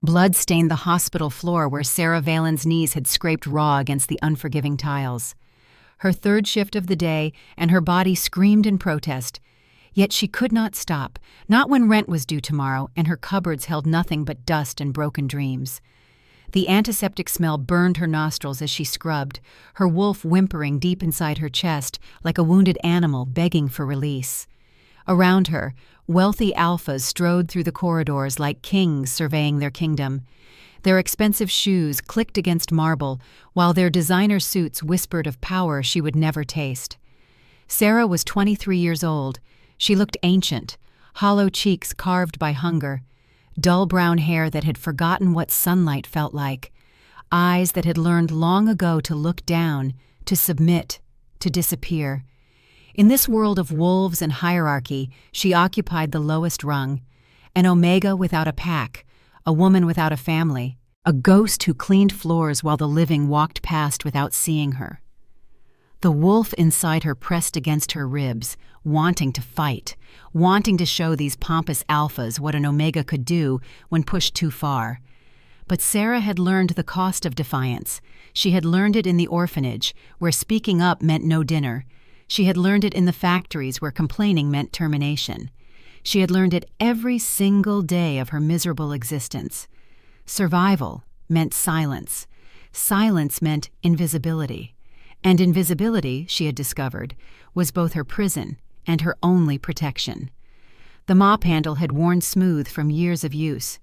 Blood stained the hospital floor where Sera Valen's knees had scraped raw against the unforgiving tiles. Her third shift of the day, and her body screamed in protest. Yet she could not stop, not when rent was due tomorrow and her cupboards held nothing but dust and broken dreams. The antiseptic smell burned her nostrils as she scrubbed, her wolf whimpering deep inside her chest like a wounded animal begging for release. Around her, wealthy alphas strode through the corridors like kings surveying their kingdom. Their expensive shoes clicked against marble, while their designer suits whispered of power she would never taste. Sera was 23 years old. She looked ancient, hollow cheeks carved by hunger, dull brown hair that had forgotten what sunlight felt like, eyes that had learned long ago to look down, to submit, to disappear. In this world of wolves and hierarchy, she occupied the lowest rung, an omega without a pack, a woman without a family, a ghost who cleaned floors while the living walked past without seeing her. The wolf inside her pressed against her ribs, wanting to fight, wanting to show these pompous alphas what an omega could do when pushed too far. But Sera had learned the cost of defiance. She had learned it in the orphanage, where speaking up meant no dinner. She had learned it in the factories, where complaining meant termination. She had learned it every single day of her miserable existence. Survival meant silence. Silence meant invisibility. And invisibility, she had discovered, was both her prison and her only protection. The mop handle had worn smooth from years of use.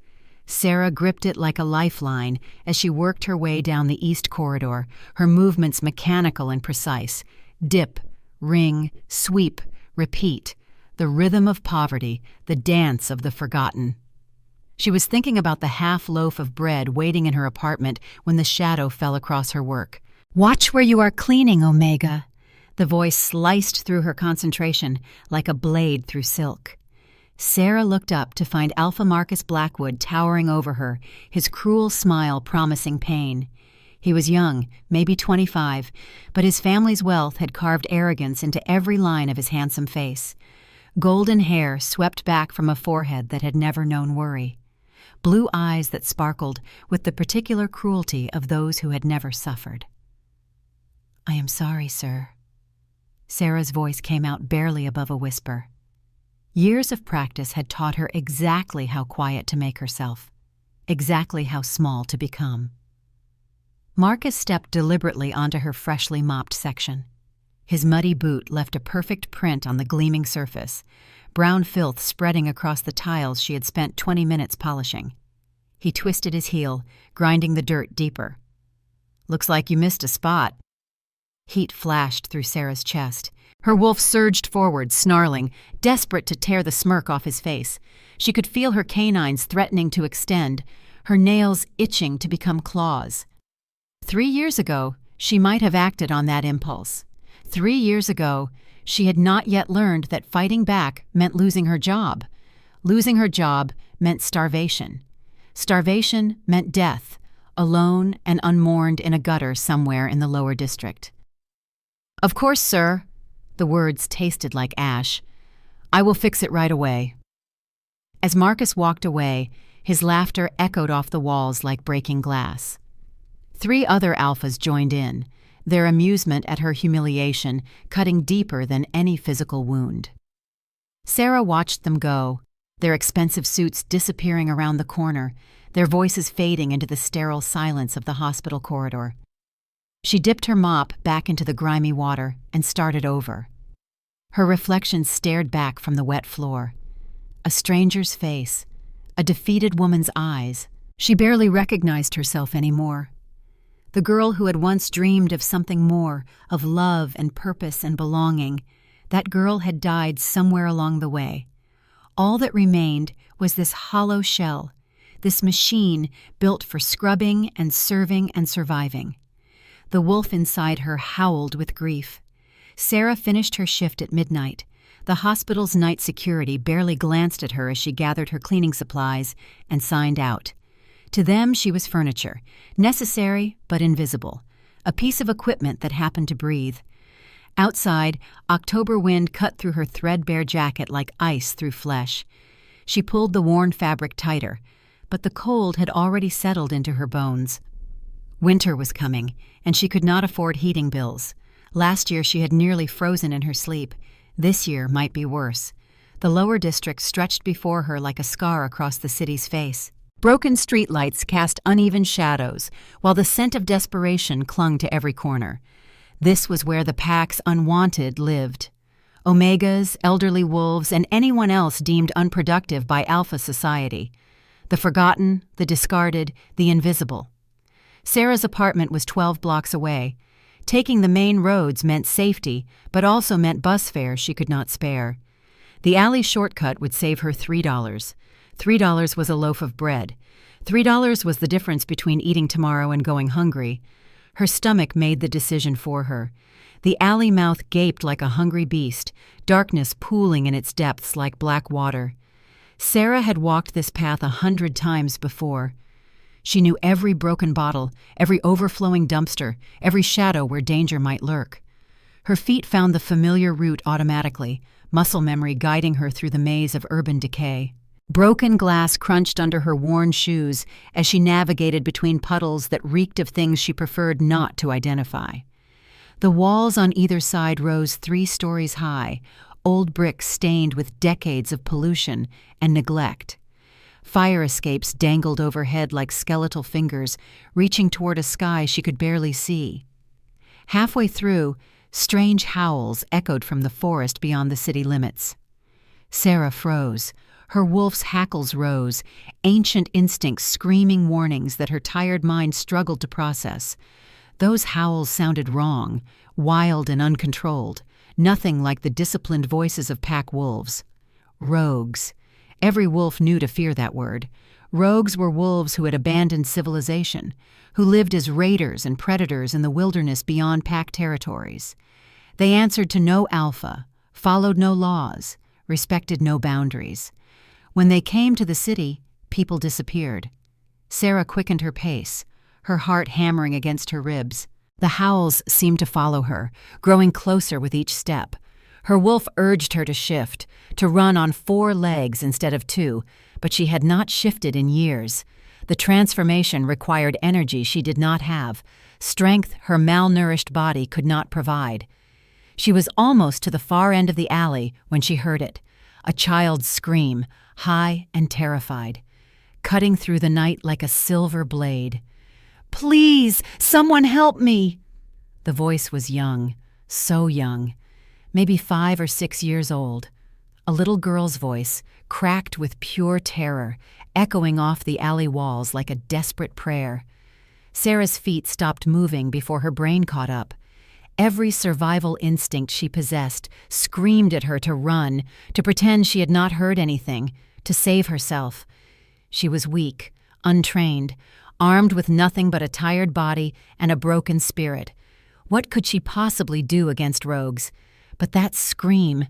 Sera gripped it like a lifeline as she worked her way down the east corridor, her movements mechanical and precise. Dip, ring, sweep, repeat. The rhythm of poverty, the dance of the forgotten. She was thinking about the half loaf of bread waiting in her apartment when the shadow fell across her work. "Watch where you are cleaning, Omega." The voice sliced through her concentration like a blade through silk. Sera looked up to find Alpha Marcus Blackwood towering over her, his cruel smile promising pain. He was young, maybe 25, but his family's wealth had carved arrogance into every line of his handsome face. Golden hair swept back from a forehead that had never known worry. Blue eyes that sparkled with the particular cruelty of those who had never suffered. "I am sorry, sir." Sera's voice came out barely above a whisper. Years of practice had taught her exactly how quiet to make herself, exactly how small to become. Marcus stepped deliberately onto her freshly mopped section. His muddy boot left a perfect print on the gleaming surface, brown filth spreading across the tiles she had spent 20 minutes polishing. He twisted his heel, grinding the dirt deeper. "Looks like you missed a spot." Heat flashed through Sera's chest. Her wolf surged forward, snarling, desperate to tear the smirk off his face. She could feel her canines threatening to extend, her nails itching to become claws. 3 years ago, she might have acted on that impulse. 3 years ago, she had not yet learned that fighting back meant losing her job. Losing her job meant starvation. Starvation meant death, alone and unmourned in a gutter somewhere in the lower district. "Of course, sir." The words tasted like ash. "I will fix it right away." As Marcus walked away, his laughter echoed off the walls like breaking glass. 3 other alphas joined in, their amusement at her humiliation cutting deeper than any physical wound. Sera watched them go, their expensive suits disappearing around the corner, their voices fading into the sterile silence of the hospital corridor. She dipped her mop back into the grimy water and started over. Her reflection stared back from the wet floor. A stranger's face, a defeated woman's eyes. She barely recognized herself anymore. The girl who had once dreamed of something more, of love and purpose and belonging, that girl had died somewhere along the way. All that remained was this hollow shell, this machine built for scrubbing and serving and surviving. The wolf inside her howled with grief. Sera finished her shift at midnight. The hospital's night security barely glanced at her as she gathered her cleaning supplies and signed out. To them, she was furniture, necessary but invisible, a piece of equipment that happened to breathe. Outside, October wind cut through her threadbare jacket like ice through flesh. She pulled the worn fabric tighter. but the cold had already settled into her bones. Winter was coming, and she could not afford heating bills. Last year she had nearly frozen in her sleep. This year might be worse. The lower district stretched before her like a scar across the city's face. Broken streetlights cast uneven shadows, while the scent of desperation clung to every corner. This was where the pack's unwanted lived. Omegas, elderly wolves, and anyone else deemed unproductive by alpha society. The forgotten, the discarded, the invisible. Sera's apartment was 12 blocks away. Taking the main roads meant safety, but also meant bus fares she could not spare. The alley shortcut would save her $3. $3 was a loaf of bread. $3 was the difference between eating tomorrow and going hungry. Her stomach made the decision for her. The alley mouth gaped like a hungry beast, darkness pooling in its depths like black water. Sera had walked this path 100 times before. She knew every broken bottle, every overflowing dumpster, every shadow where danger might lurk. Her feet found the familiar route automatically, muscle memory guiding her through the maze of urban decay. Broken glass crunched under her worn shoes as she navigated between puddles that reeked of things she preferred not to identify. The walls on either side rose 3 stories high, old bricks stained with decades of pollution and neglect. Fire escapes dangled overhead like skeletal fingers, reaching toward a sky she could barely see. Halfway through, strange howls echoed from the forest beyond the city limits. Sera froze. Her wolf's hackles rose, ancient instincts screaming warnings that her tired mind struggled to process. Those howls sounded wrong, wild and uncontrolled, nothing like the disciplined voices of pack wolves. Rogues. Every wolf knew to fear that word. Rogues were wolves who had abandoned civilization, who lived as raiders and predators in the wilderness beyond pack territories. They answered to no alpha, followed no laws, respected no boundaries. When they came to the city, people disappeared. Sera quickened her pace, her heart hammering against her ribs. The howls seemed to follow her, growing closer with each step. Her wolf urged her to shift, to run on 4 legs instead of 2, but she had not shifted in years. The transformation required energy she did not have, strength her malnourished body could not provide. She was almost to the far end of the alley when she heard it, a child's scream, high and terrified, cutting through the night like a silver blade. "Please, someone help me!" The voice was young, so young, maybe 5 or 6 years old. A little girl's voice, cracked with pure terror, echoing off the alley walls like a desperate prayer. Sera's feet stopped moving before her brain caught up. Every survival instinct she possessed screamed at her to run, to pretend she had not heard anything, to save herself. She was weak, untrained, armed with nothing but a tired body and a broken spirit. What could she possibly do against rogues? But that scream,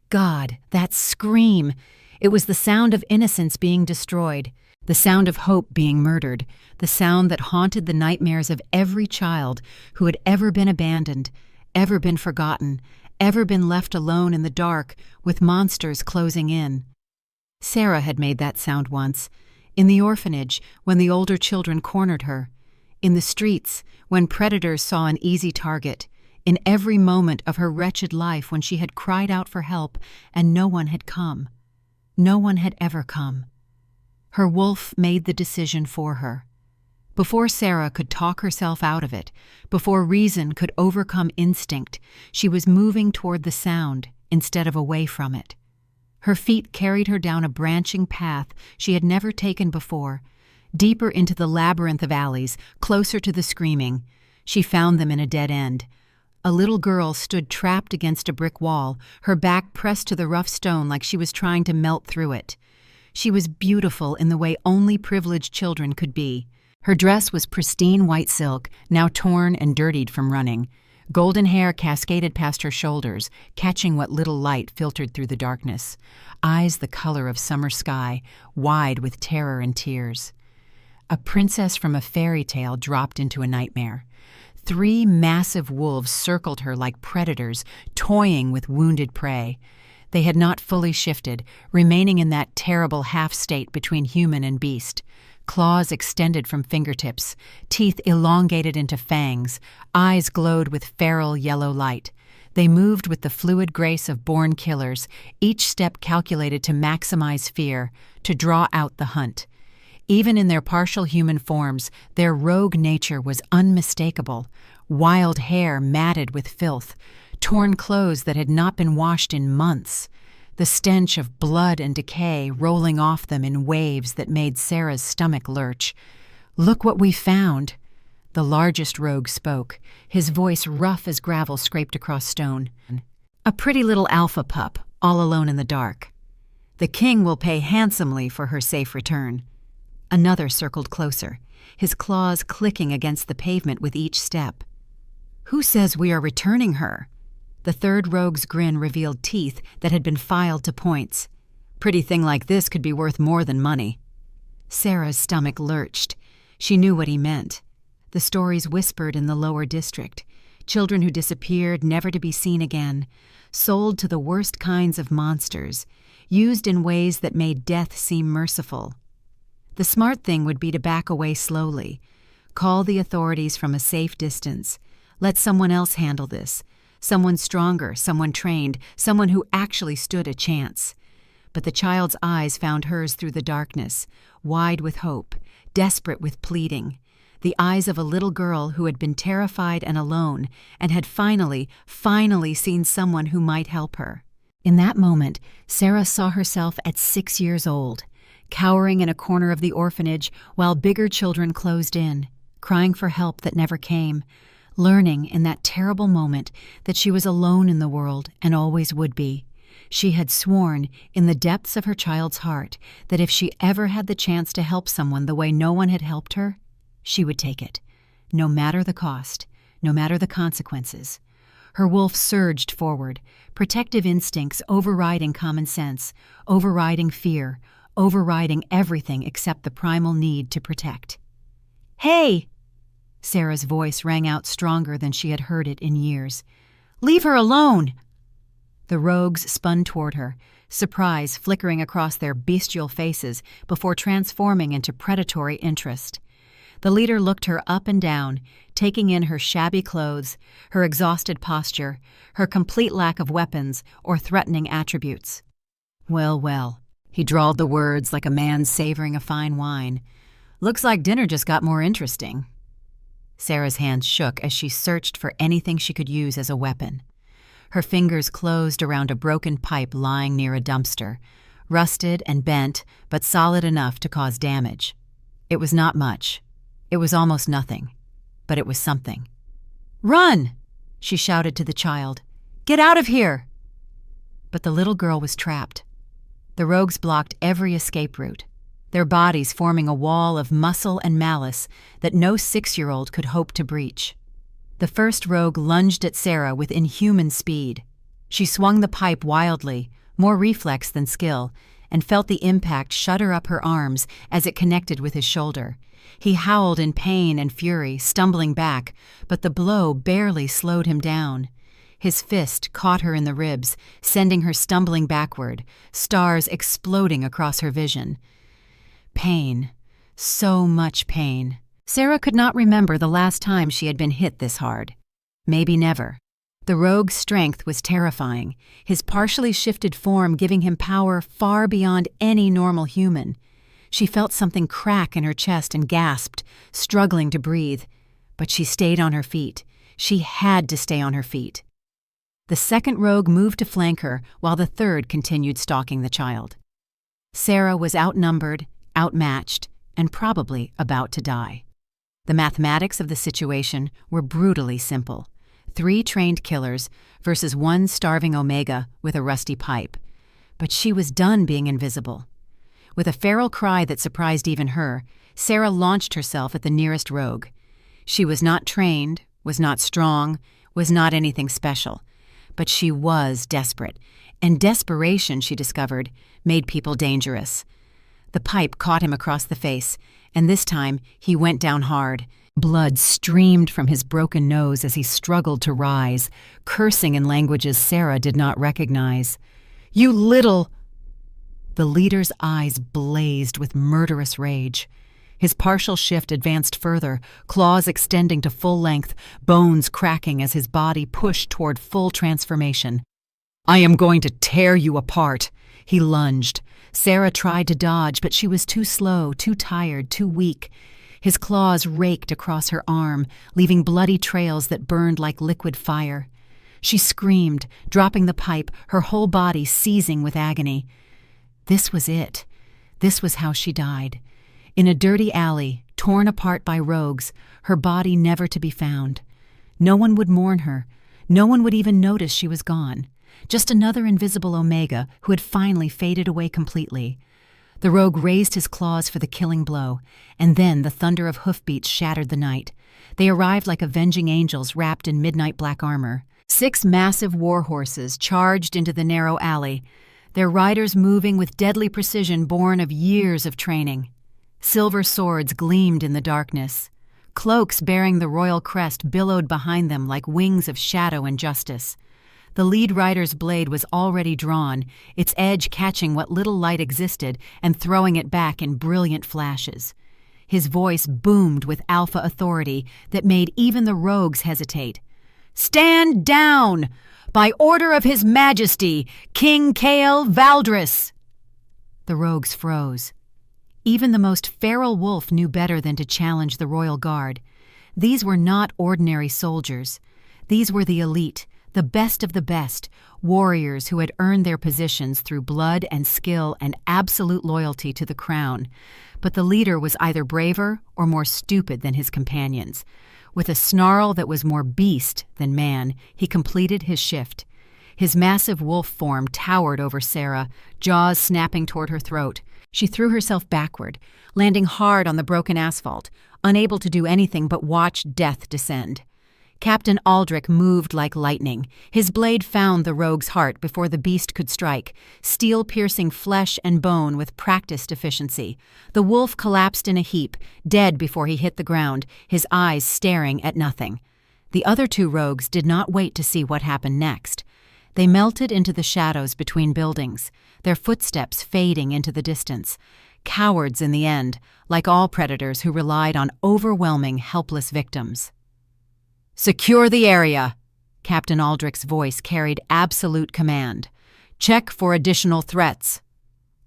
God, that scream! It was the sound of innocence being destroyed, the sound of hope being murdered, the sound that haunted the nightmares of every child who had ever been abandoned, ever been forgotten, ever been left alone in the dark with monsters closing in. Sera had made that sound once, in the orphanage when the older children cornered her, in the streets when predators saw an easy target, in every moment of her wretched life when she had cried out for help and no one had come. No one had ever come. Her wolf made the decision for her. Before Sera could talk herself out of it, before reason could overcome instinct, she was moving toward the sound instead of away from it. Her feet carried her down a branching path she had never taken before, deeper into the labyrinth of alleys, closer to the screaming. She found them in a dead end. A little girl stood trapped against a brick wall, her back pressed to the rough stone like she was trying to melt through it. She was beautiful in the way only privileged children could be. Her dress was pristine white silk, now torn and dirtied from running. Golden hair cascaded past her shoulders, catching what little light filtered through the darkness. Eyes the color of summer sky, wide with terror and tears. A princess from a fairy tale dropped into a nightmare. 3 massive wolves circled her like predators, toying with wounded prey. They had not fully shifted, remaining in that terrible half-state between human and beast. claws extended from fingertips, teeth elongated into fangs, eyes glowed with feral yellow light. They moved with the fluid grace of born killers, each step calculated to maximize fear, to draw out the hunt. Even in their partial human forms, their rogue nature was unmistakable. Wild hair matted with filth, torn clothes that had not been washed in months, the stench of blood and decay rolling off them in waves that made Sera's stomach lurch. "Look what we found!" The largest rogue spoke, his voice rough as gravel scraped across stone. "A pretty little alpha pup, all alone in the dark. The king will pay handsomely for her safe return." Another circled closer, his claws clicking against the pavement with each step. "Who says we are returning her?" The third rogue's grin revealed teeth that had been filed to points. "Pretty thing like this could be worth more than money." Sera's stomach lurched. She knew what he meant. The stories whispered in the lower district. Children who disappeared, never to be seen again. Sold to the worst kinds of monsters. Used in ways that made death seem merciful. The smart thing would be to back away slowly. Call the authorities from a safe distance. Let someone else handle this. Someone stronger, someone trained, someone who actually stood a chance. But the child's eyes found hers through the darkness, wide with hope, desperate with pleading. The eyes of a little girl who had been terrified and alone and had finally seen someone who might help her. In that moment, Sera saw herself at 6 years old, cowering in a corner of the orphanage while bigger children closed in, crying for help that never came, learning in that terrible moment that she was alone in the world and always would be. She had sworn in the depths of her child's heart that if she ever had the chance to help someone the way no one had helped her, she would take it, no matter the cost, no matter the consequences. Her wolf surged forward, protective instincts overriding common sense, overriding fear, overriding everything except the primal need to protect. "Hey!" Sera's voice rang out stronger than she had heard it in years. "Leave her alone!" The rogues spun toward her, surprise flickering across their bestial faces before transforming into predatory interest. The leader looked her up and down, taking in her shabby clothes, her exhausted posture, her complete lack of weapons or threatening attributes. "Well, well," he drawled the words like a man savoring a fine wine. "Looks like dinner just got more interesting." Sera's hands shook as she searched for anything she could use as a weapon. Her fingers closed around a broken pipe lying near a dumpster, rusted and bent but solid enough to cause damage. It was not much. It was almost nothing, but it was something. "Run!" she shouted to the child. "Get out of here!" But the little girl was trapped. The rogues blocked every escape route, their bodies forming a wall of muscle and malice that no 6-year-old could hope to breach. The first rogue lunged at Sera with inhuman speed. She swung the pipe wildly, more reflex than skill, and felt the impact shudder up her arms as it connected with his shoulder. He howled in pain and fury, stumbling back, but the blow barely slowed him down. His fist caught her in the ribs, sending her stumbling backward, stars exploding across her vision. Pain. So much pain. Sera could not remember the last time she had been hit this hard. Maybe never. The rogue's strength was terrifying, his partially shifted form giving him power far beyond any normal human. She felt something crack in her chest and gasped, struggling to breathe. But she stayed on her feet. She had to stay on her feet. The second rogue moved to flank her while the third continued stalking the child. Sera was outnumbered, outmatched, and probably about to die. The mathematics of the situation were brutally simple. 3 trained killers versus 1 starving Omega with a rusty pipe. But she was done being invisible. With a feral cry that surprised even her, Sera launched herself at the nearest rogue. She was not trained, was not strong, was not anything special. But she was desperate, and desperation, she discovered, made people dangerous. The pipe caught him across the face, and this time he went down hard. Blood streamed from his broken nose as he struggled to rise, cursing in languages Sera did not recognize. "You little—" The leader's eyes blazed with murderous rage. His partial shift advanced further, claws extending to full length, bones cracking as his body pushed toward full transformation. "I am going to tear you apart," he lunged. Sera tried to dodge, but she was too slow, too tired, too weak. His claws raked across her arm, leaving bloody trails that burned like liquid fire. She screamed, dropping the pipe, her whole body seizing with agony. This was it. This was how she died. In a dirty alley, torn apart by rogues, her body never to be found. No one would mourn her. No one would even notice she was gone. Just another invisible Omega who had finally faded away completely. The rogue raised his claws for the killing blow, and then the thunder of hoofbeats shattered the night. They arrived like avenging angels wrapped in midnight black armor. 6 massive war horses charged into the narrow alley, their riders moving with deadly precision born of years of training. Silver swords gleamed in the darkness. Cloaks bearing the royal crest billowed behind them like wings of shadow and justice. The lead rider's blade was already drawn, its edge catching what little light existed and throwing it back in brilliant flashes. His voice boomed with alpha authority that made even the rogues hesitate. "Stand down! By order of His Majesty, King Kael Valdris!" The rogues froze. Even the most feral wolf knew better than to challenge the royal guard. These were not ordinary soldiers. These were the elite, the best of the best, warriors who had earned their positions through blood and skill and absolute loyalty to the crown. But the leader was either braver or more stupid than his companions. With a snarl that was more beast than man, he completed his shift. His massive wolf form towered over Sera, jaws snapping toward her throat. She threw herself backward, landing hard on the broken asphalt, unable to do anything but watch death descend. Captain Aldrich moved like lightning. His blade found the rogue's heart before the beast could strike, steel piercing flesh and bone with practiced efficiency. The wolf collapsed in a heap, dead before he hit the ground, his eyes staring at nothing. The other 2 rogues did not wait to see what happened next. They melted into the shadows between buildings, their footsteps fading into the distance. Cowards in the end, like all predators who relied on overwhelming helpless victims. "Secure the area!" Captain Aldrich's voice carried absolute command. "Check for additional threats."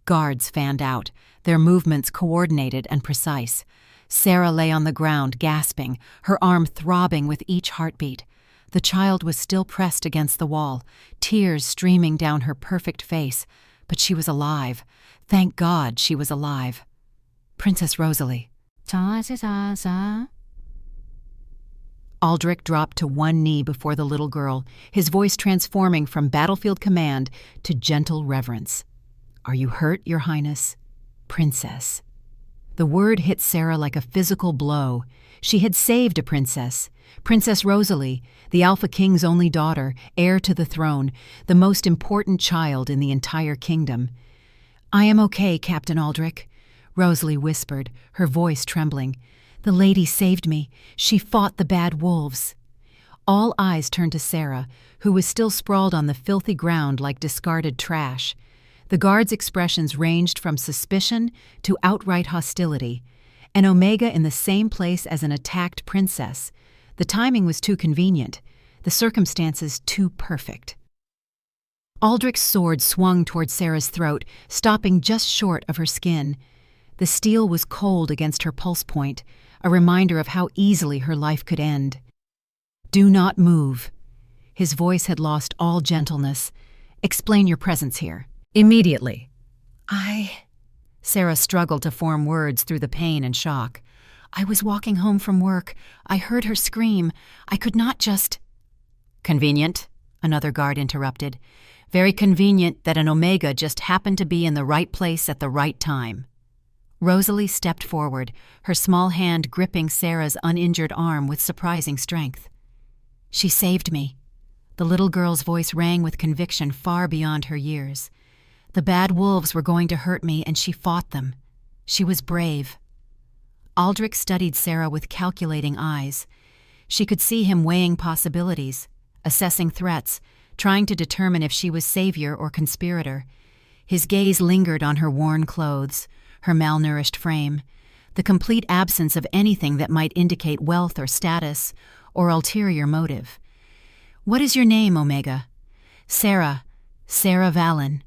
Guards fanned out, their movements coordinated and precise. Sera lay on the ground, gasping, her arm throbbing with each heartbeat. The child was still pressed against the wall, tears streaming down her perfect face, but she was alive. Thank God she was alive. "Princess Rosalie." Aldrich dropped to one knee before the little girl, his voice transforming from battlefield command to gentle reverence. "Are you hurt, Your Highness?" "Princess." The word hit Sera like a physical blow. She had saved a princess. Princess Rosalie, the Alpha King's only daughter, heir to the throne, the most important child in the entire kingdom. "I am okay, Captain Aldrich," Rosalie whispered, her voice trembling. "The lady saved me. She fought the bad wolves." All eyes turned to Sera, who was still sprawled on the filthy ground like discarded trash. The guards' expressions ranged from suspicion to outright hostility. An Omega in the same place as an attacked princess. The timing was too convenient, the circumstances too perfect. Aldrich's sword swung toward Sera's throat, stopping just short of her skin. The steel was cold against her pulse point, a reminder of how easily her life could end. "Do not move." His voice had lost all gentleness. "Explain your presence here. Immediately." Sera struggled to form words through the pain and shock. "I was walking home from work. I heard her scream. I could not just—" "Convenient," another guard interrupted. "Very convenient that an Omega just happened to be in the right place at the right time." Rosalie stepped forward, her small hand gripping Sera's uninjured arm with surprising strength. "She saved me." The little girl's voice rang with conviction far beyond her years. "The bad wolves were going to hurt me, and she fought them. She was brave." Aldrich studied Sera with calculating eyes. She could see him weighing possibilities, assessing threats, trying to determine if she was savior or conspirator. His gaze lingered on her worn clothes, her malnourished frame. the complete absence of anything that might indicate wealth or status or ulterior motive. "What is your name, Omega?" "Sera, Sera Valen."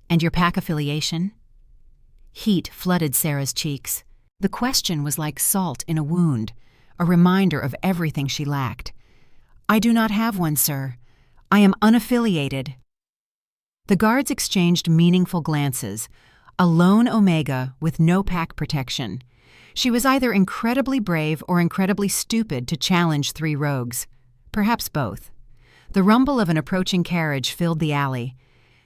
"And your pack affiliation?" Heat flooded Sera's cheeks. The question was like salt in a wound, a reminder of everything she lacked. "I do not have one, sir. I am unaffiliated." The guards exchanged meaningful glances. A lone Omega with no pack protection. She was either incredibly brave or incredibly stupid to challenge three rogues. Perhaps both. The rumble of an approaching carriage filled the alley.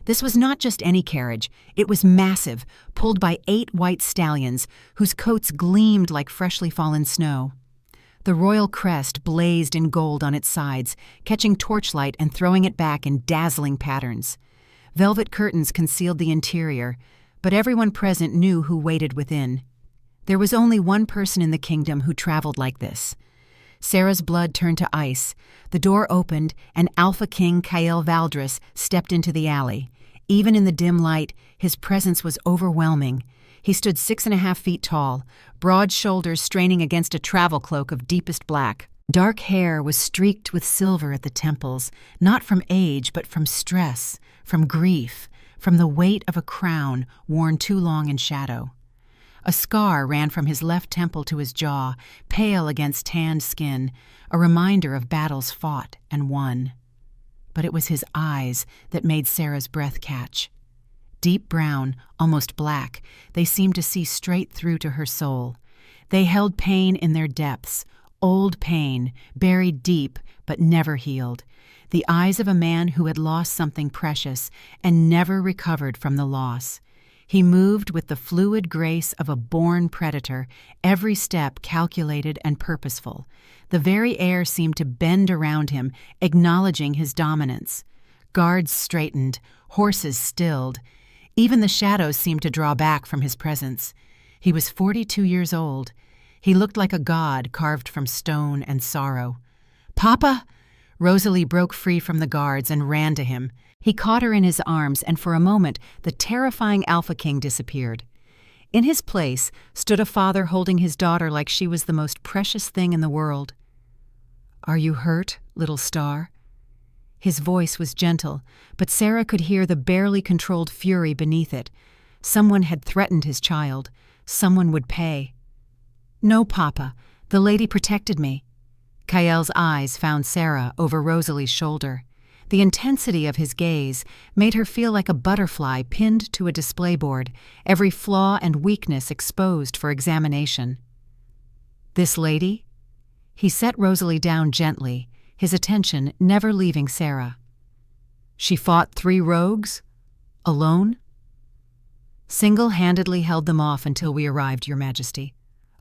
This was not just any carriage. It was massive, pulled by 8 white stallions, whose coats gleamed like freshly fallen snow. The royal crest blazed in gold on its sides, catching torchlight and throwing it back in dazzling patterns. Velvet curtains concealed the interior, but everyone present knew who waited within. There was only one person in the kingdom who traveled like this. Sera's blood turned to ice. The door opened, and Alpha King Kael Valdris stepped into the alley. Even in the dim light, his presence was overwhelming. He stood 6.5 feet tall, broad shoulders straining against a travel cloak of deepest black. Dark hair was streaked with silver at the temples, not from age but from stress, from grief, from the weight of a crown worn too long in shadow. A scar ran from his left temple to his jaw, pale against tanned skin, a reminder of battles fought and won. But it was his eyes that made Sera's breath catch. Deep brown, almost black, they seemed to see straight through to her soul. They held pain in their depths, old pain, buried deep but never healed. The eyes of a man who had lost something precious and never recovered from the loss. He moved with the fluid grace of a born predator, every step calculated and purposeful. The very air seemed to bend around him, acknowledging his dominance. Guards straightened, horses stilled. Even the shadows seemed to draw back from his presence. He was 42 years old. He looked like a god carved from stone and sorrow. "Papa!" Rosalie broke free from the guards and ran to him. He caught her in his arms, and for a moment the terrifying Alpha King disappeared. In his place stood a father holding his daughter like she was the most precious thing in the world. "Are you hurt, little star?" His voice was gentle, but Sera could hear the barely controlled fury beneath it. Someone had threatened his child. Someone would pay. "No, Papa. The lady protected me." Kael's eyes found Sera over Rosalie's shoulder. The intensity of his gaze made her feel like a butterfly pinned to a display board, every flaw and weakness exposed for examination. "This lady?" He set Rosalie down gently, his attention never leaving Sera. "She fought 3 rogues? Alone?" "Single-handedly held them off until we arrived, Your Majesty,"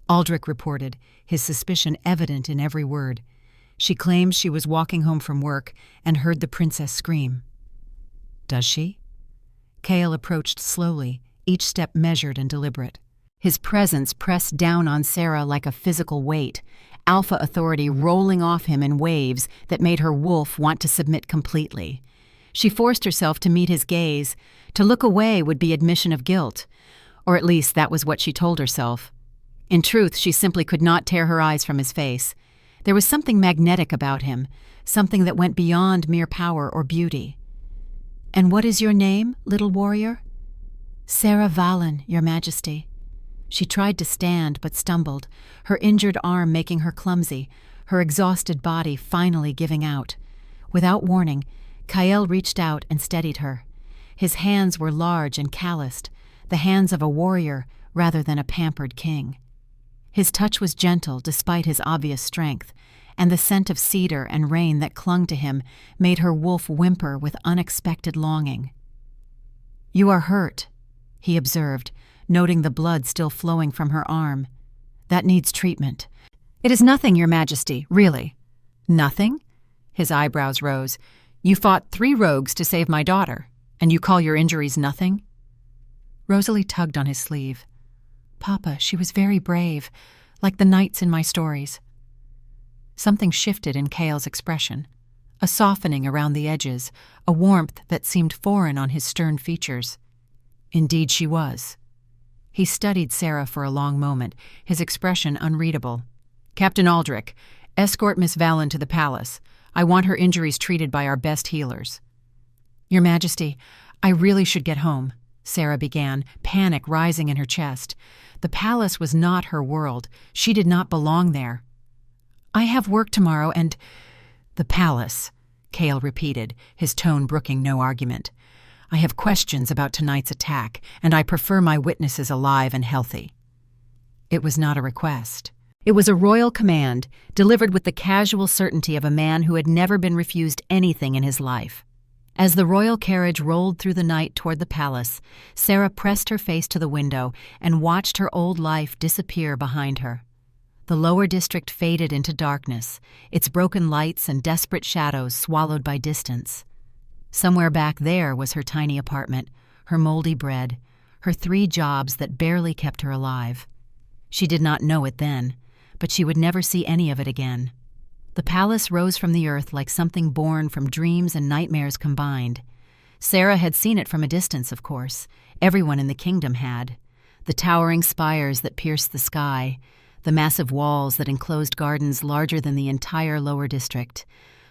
Aldrich reported, his suspicion evident in every word. "She claims she was walking home from work and heard the princess scream." "Does she?" Kael approached slowly, each step measured and deliberate. His presence pressed down on Sera like a physical weight, alpha authority rolling off him in waves that made her wolf want to submit completely. She forced herself to meet his gaze. To look away would be admission of guilt, or at least that was what she told herself. In truth, she simply could not tear her eyes from his face. There was something magnetic about him, something that went beyond mere power or beauty. "And what is your name, little warrior?" "Sera Valen, Your Majesty." She tried to stand but stumbled, her injured arm making her clumsy, her exhausted body finally giving out. Without warning, Kael reached out and steadied her. His hands were large and calloused, the hands of a warrior rather than a pampered king. His touch was gentle despite his obvious strength, and the scent of cedar and rain that clung to him made her wolf whimper with unexpected longing. "You are hurt," he observed, noting the blood still flowing from her arm. "That needs treatment." "It is nothing, Your Majesty, really." "Nothing?" His eyebrows rose. "You fought 3 rogues to save my daughter, and you call your injuries nothing?" Rosalie tugged on his sleeve. "Papa, she was very brave, like the knights in my stories." Something shifted in Kael's expression, a softening around the edges, a warmth that seemed foreign on his stern features. "Indeed she was." He studied Sera for a long moment, his expression unreadable. "Captain Aldrich, escort Miss Valen to the palace. I want her injuries treated by our best healers." "Your Majesty, I really should get home," Sera began, panic rising in her chest. The palace was not her world. She did not belong there. "I have work tomorrow and—" "The palace," Cale repeated, his tone brooking no argument. "I have questions about tonight's attack, and I prefer my witnesses alive and healthy." It was not a request. It was a royal command, delivered with the casual certainty of a man who had never been refused anything in his life. As the royal carriage rolled through the night toward the palace, Sera pressed her face to the window and watched her old life disappear behind her. The lower district faded into darkness, its broken lights and desperate shadows swallowed by distance. Somewhere back there was her tiny apartment, her moldy bread, her 3 jobs that barely kept her alive. She did not know it then, but she would never see any of it again. The palace rose from the earth like something born from dreams and nightmares combined. Sera had seen it from a distance, of course. Everyone in the kingdom had. The towering spires that pierced the sky, the massive walls that enclosed gardens larger than the entire lower district,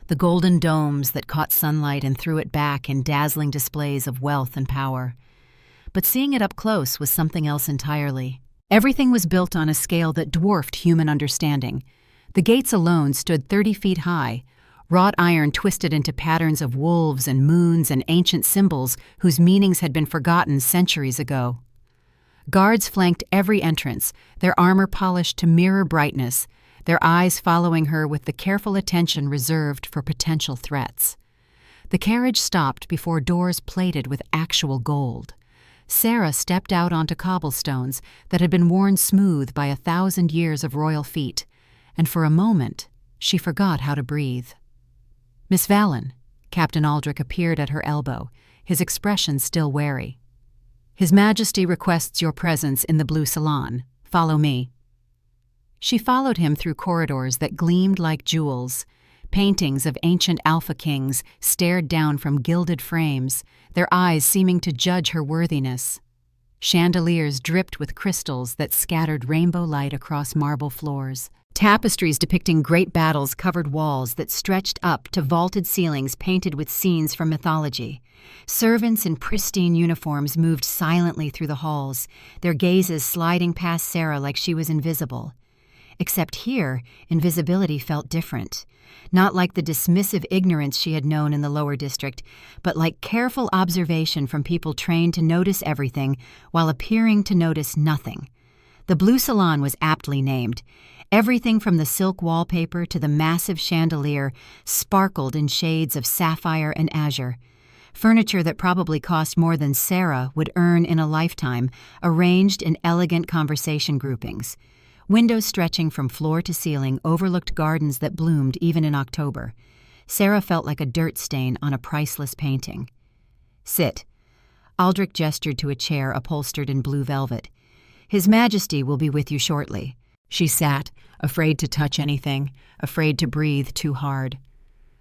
the golden domes that caught sunlight and threw it back in dazzling displays of wealth and power. But seeing it up close was something else entirely. Everything was built on a scale that dwarfed human understanding. The gates alone stood 30 feet high, wrought iron twisted into patterns of wolves and moons and ancient symbols whose meanings had been forgotten centuries ago. Guards flanked every entrance, their armor polished to mirror brightness, their eyes following her with the careful attention reserved for potential threats. The carriage stopped before doors plated with actual gold. Sera stepped out onto cobblestones that had been worn smooth by 1,000 years of royal feet, and for a moment she forgot how to breathe. "Miss Valen," Captain Aldrich appeared at her elbow, his expression still wary. "His Majesty requests your presence in the blue salon. Follow me." She followed him through corridors that gleamed like jewels. Paintings of ancient alpha kings stared down from gilded frames, their eyes seeming to judge her worthiness. Chandeliers dripped with crystals that scattered rainbow light across marble floors. Tapestries depicting great battles covered walls that stretched up to vaulted ceilings painted with scenes from mythology. Servants in pristine uniforms moved silently through the halls, their gazes sliding past Sera like she was invisible. Except here, invisibility felt different. Not like the dismissive ignorance she had known in the lower district, but like careful observation from people trained to notice everything while appearing to notice nothing. The blue salon was aptly named. Everything from the silk wallpaper to the massive chandelier sparkled in shades of sapphire and azure. Furniture that probably cost more than Sera would earn in a lifetime, arranged in elegant conversation groupings. Windows stretching from floor to ceiling overlooked gardens that bloomed even in October. Sera felt like a dirt stain on a priceless painting. "Sit." Aldrich gestured to a chair upholstered in blue velvet. "His Majesty will be with you shortly." She sat, afraid to touch anything, afraid to breathe too hard.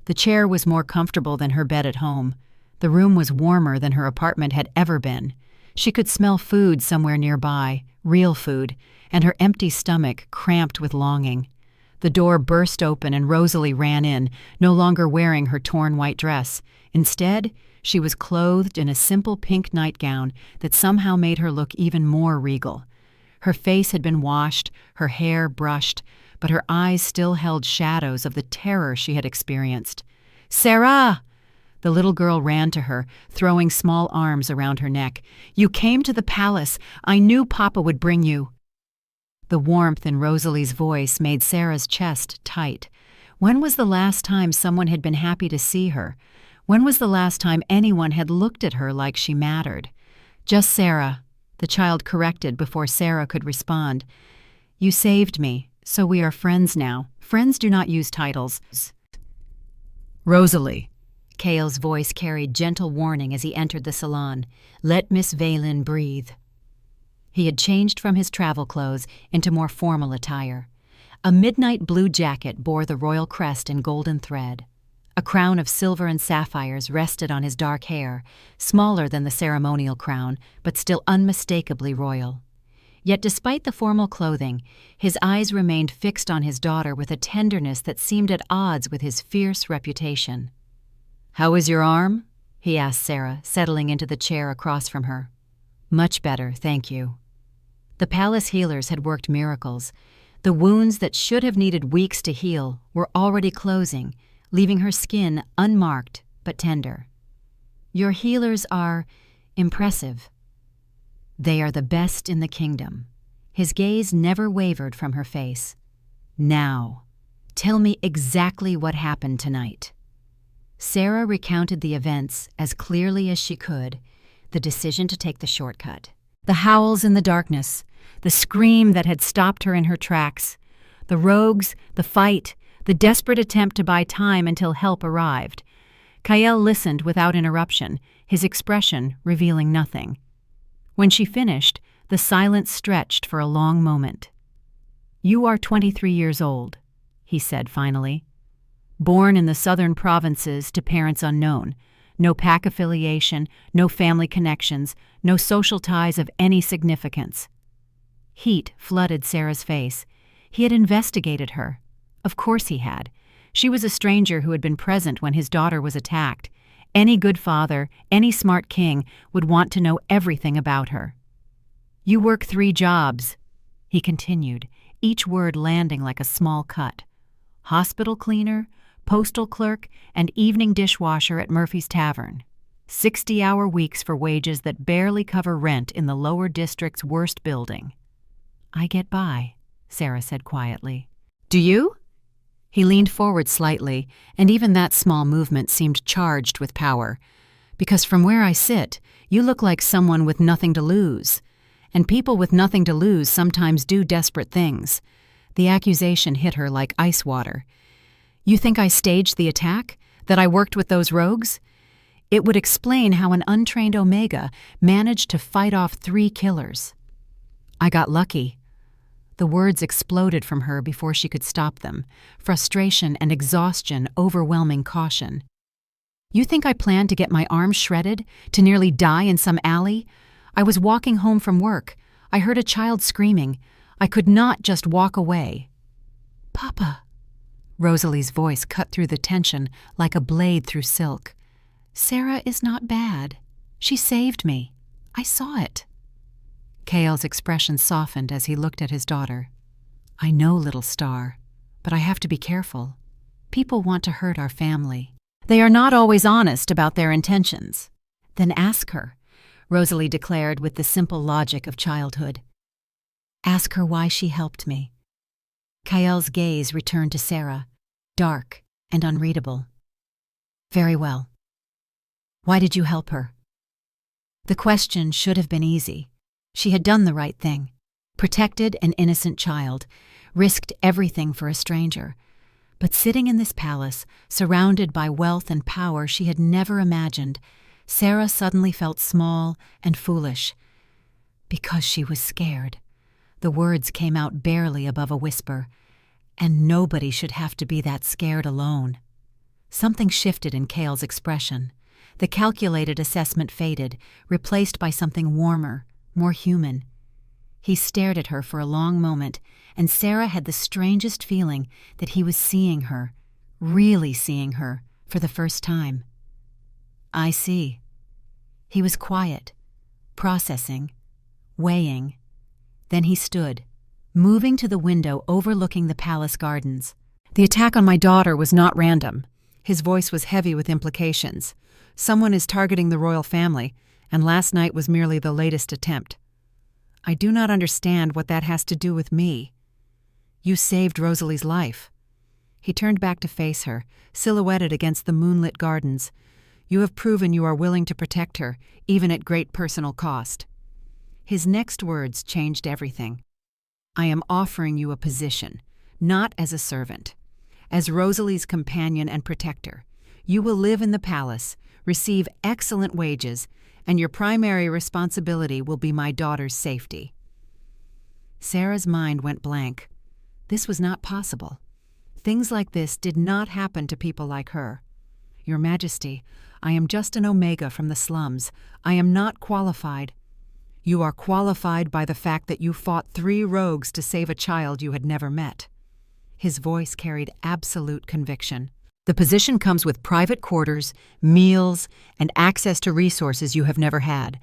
The chair was more comfortable than her bed at home. The room was warmer than her apartment had ever been. She could smell food somewhere nearby, real food, and her empty stomach cramped with longing. The door burst open and Rosalie ran in, no longer wearing her torn white dress. Instead, she was clothed in a simple pink nightgown that somehow made her look even more regal. Her face had been washed, her hair brushed, but her eyes still held shadows of the terror she had experienced. "Sera!" The little girl ran to her, throwing small arms around her neck. "You came to the palace. I knew Papa would bring you." The warmth in Rosalie's voice made Sera's chest tight. When was the last time someone had been happy to see her? When was the last time anyone had looked at her like she mattered? "Just Sera," the child corrected before Sera could respond. "You saved me, so we are friends now. Friends do not use titles." "Rosalie." Cale's voice carried gentle warning as he entered the salon. "Let Miss Valen breathe." He had changed from his travel clothes into more formal attire. A midnight blue jacket bore the royal crest in golden thread. A crown of silver and sapphires rested on his dark hair, smaller than the ceremonial crown, but still unmistakably royal. Yet despite the formal clothing, his eyes remained fixed on his daughter with a tenderness that seemed at odds with his fierce reputation. "How is your arm?" he asked Sera, settling into the chair across from her. "Much better, thank you." The palace healers had worked miracles. The wounds that should have needed weeks to heal were already closing, leaving her skin unmarked but tender. "Your healers are impressive." "They are the best in the kingdom." His gaze never wavered from her face. "Now, tell me exactly what happened tonight." Sera recounted the events as clearly as she could, the decision to take the shortcut. The howls in the darkness, the scream that had stopped her in her tracks, the rogues, the fight, the desperate attempt to buy time until help arrived. Kael listened without interruption, his expression revealing nothing. When she finished, the silence stretched for a long moment. "You are 23 years old," he said finally. "Born in the southern provinces to parents unknown. No pack affiliation, no family connections, no social ties of any significance." Heat flooded Sera's face. He had investigated her. Of course he had. She was a stranger who had been present when his daughter was attacked. Any good father, any smart king would want to know everything about her. "You work 3 jobs," he continued, each word landing like a small cut. "Hospital cleaner, postal clerk, and evening dishwasher at Murphy's Tavern. 60-hour weeks for wages that barely cover rent in the lower district's worst building." "I get by," Sera said quietly. "Do you?" He leaned forward slightly, and even that small movement seemed charged with power. "Because from where I sit, you look like someone with nothing to lose. And people with nothing to lose sometimes do desperate things." The accusation hit her like ice water. "You think I staged the attack? That I worked with those rogues?" It would explain how an untrained Omega managed to fight off 3 killers. "I got lucky." The words exploded from her before she could stop them, frustration and exhaustion overwhelming caution. "You think I planned to get my arm shredded, to nearly die in some alley? I was walking home from work. I heard a child screaming. I could not just walk away." "Papa." Rosalie's voice cut through the tension like a blade through silk. "Sera is not bad. She saved me. I saw it." Kael's expression softened as he looked at his daughter. "I know, little star, but I have to be careful. People want to hurt our family. They are not always honest about their intentions." "Then ask her," Rosalie declared with the simple logic of childhood. "Ask her why she helped me." Kael's gaze returned to Sera, dark and unreadable. "Very well. Why did you help her?" The question should have been easy. She had done the right thing, protected an innocent child, risked everything for a stranger. But sitting in this palace, surrounded by wealth and power she had never imagined, Sera suddenly felt small and foolish. Because she was scared. The words came out barely above a whisper. And nobody should have to be that scared alone. Something shifted in Kael's expression. The calculated assessment faded, replaced by something warmer, more human. He stared at her for a long moment, and Sera had the strangest feeling that he was seeing her, really seeing her, for the first time. "I see." He was quiet, processing, weighing. Then he stood, moving to the window overlooking the palace gardens. "The attack on my daughter was not random." His voice was heavy with implications. "Someone is targeting the royal family, and last night was merely the latest attempt. I do not understand what that has to do with me. You saved Rosalie's life." He turned back to face her, silhouetted against the moonlit gardens. "You have proven you are willing to protect her, even at great personal cost." His next words changed everything. "I am offering you a position, not as a servant. As Rosalie's companion and protector, you will live in the palace, receive excellent wages, and your primary responsibility will be my daughter's safety." Sera's mind went blank. This was not possible. Things like this did not happen to people like her. "Your Majesty, I am just an Omega from the slums. I am not qualified." You are qualified by the fact that you fought 3 rogues to save a child you had never met." His voice carried absolute conviction. "The position comes with private quarters, meals, and access to resources you have never had.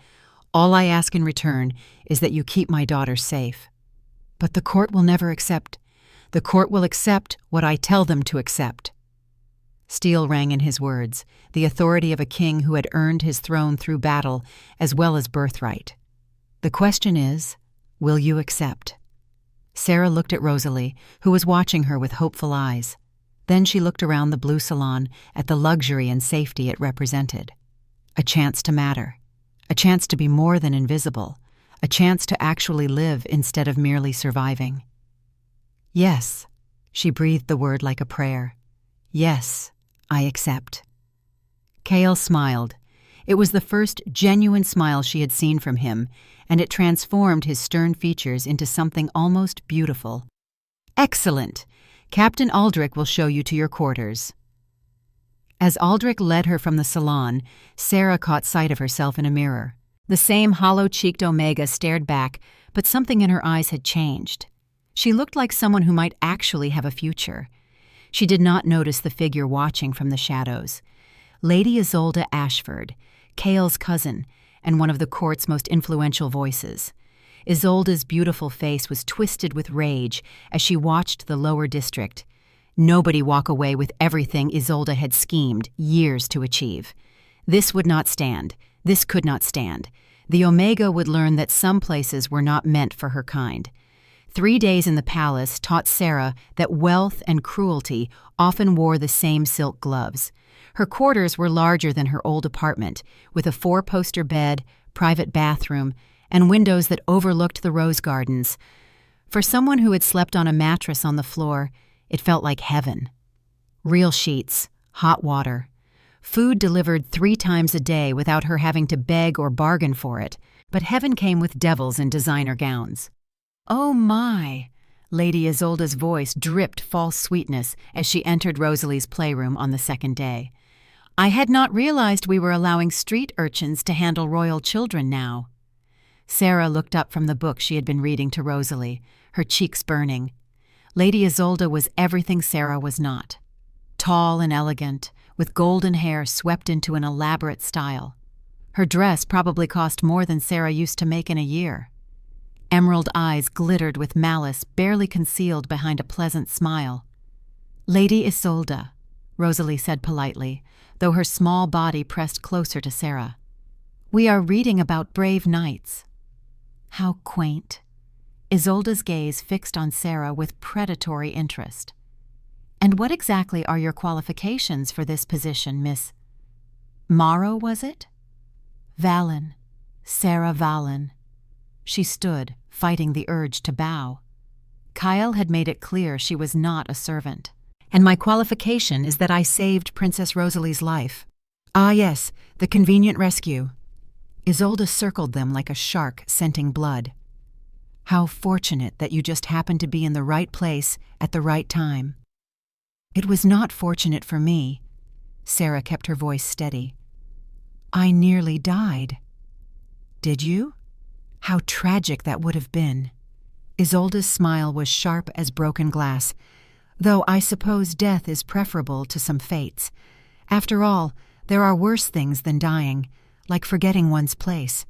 All I ask in return is that you keep my daughter safe." "But the court will never accept. The court will accept what I tell them to accept." Steel rang in his words, the authority of a king who had earned his throne through battle as well as birthright. "The question is, will you accept?" Sera looked at Rosalie, who was watching her with hopeful eyes. Then she looked around the blue salon at the luxury and safety it represented. A chance to matter. A chance to be more than invisible. A chance to actually live instead of merely surviving. "Yes," she breathed the word like a prayer. "Yes, I accept." Cale smiled. It was the first genuine smile she had seen from him, and it transformed his stern features into something almost beautiful. "Excellent! Captain Aldrich will show you to your quarters." As Aldrich led her from the salon, Sera caught sight of herself in a mirror. The same hollow-cheeked Omega stared back, but something in her eyes had changed. She looked like someone who might actually have a future. She did not notice the figure watching from the shadows. Lady Isolde Ashford, Cale's cousin, and one of the court's most influential voices. Isolde's beautiful face was twisted with rage as she watched the lower district. Nobody walk away with everything Isolde had schemed years to achieve. This would not stand. This could not stand. The Omega would learn that some places were not meant for her kind. 3 days in the palace taught Sera that wealth and cruelty often wore the same silk gloves. Her quarters were larger than her old apartment, with a 4-poster bed, private bathroom, and windows that overlooked the rose gardens. For someone who had slept on a mattress on the floor, it felt like heaven. Real sheets, hot water, food delivered 3 times a day without her having to beg or bargain for it, but heaven came with devils in designer gowns. "Oh my!" Lady Isolde's voice dripped false sweetness as she entered Rosalie's playroom on the second day. "I had not realized we were allowing street urchins to handle royal children now." Sera looked up from the book she had been reading to Rosalie, her cheeks burning. Lady Isolde was everything Sera was not. Tall and elegant, with golden hair swept into an elaborate style. Her dress probably cost more than Sera used to make in a year. Emerald eyes glittered with malice barely concealed behind a pleasant smile. "Lady Isolde," Rosalie said politely, though her small body pressed closer to Sera. "We are reading about brave knights." How quaint. Isolde's gaze fixed on Sera with predatory interest. "And what exactly are your qualifications for this position, Miss Morrow, was it?" "Valen. Sera Valen." She stood, fighting the urge to bow. Kyle had made it clear she was not a servant. "And my qualification is that I saved Princess Rosalie's life." "Ah yes, the convenient rescue." Isolde circled them like a shark scenting blood. "How fortunate that you just happened to be in the right place at the right time." "It was not fortunate for me." Sera kept her voice steady. "I nearly died." "Did you? How tragic that would have been." Isolde's smile was sharp as broken glass, though I suppose death is preferable to some fates. After all, there are worse things than dying, like forgetting one's place.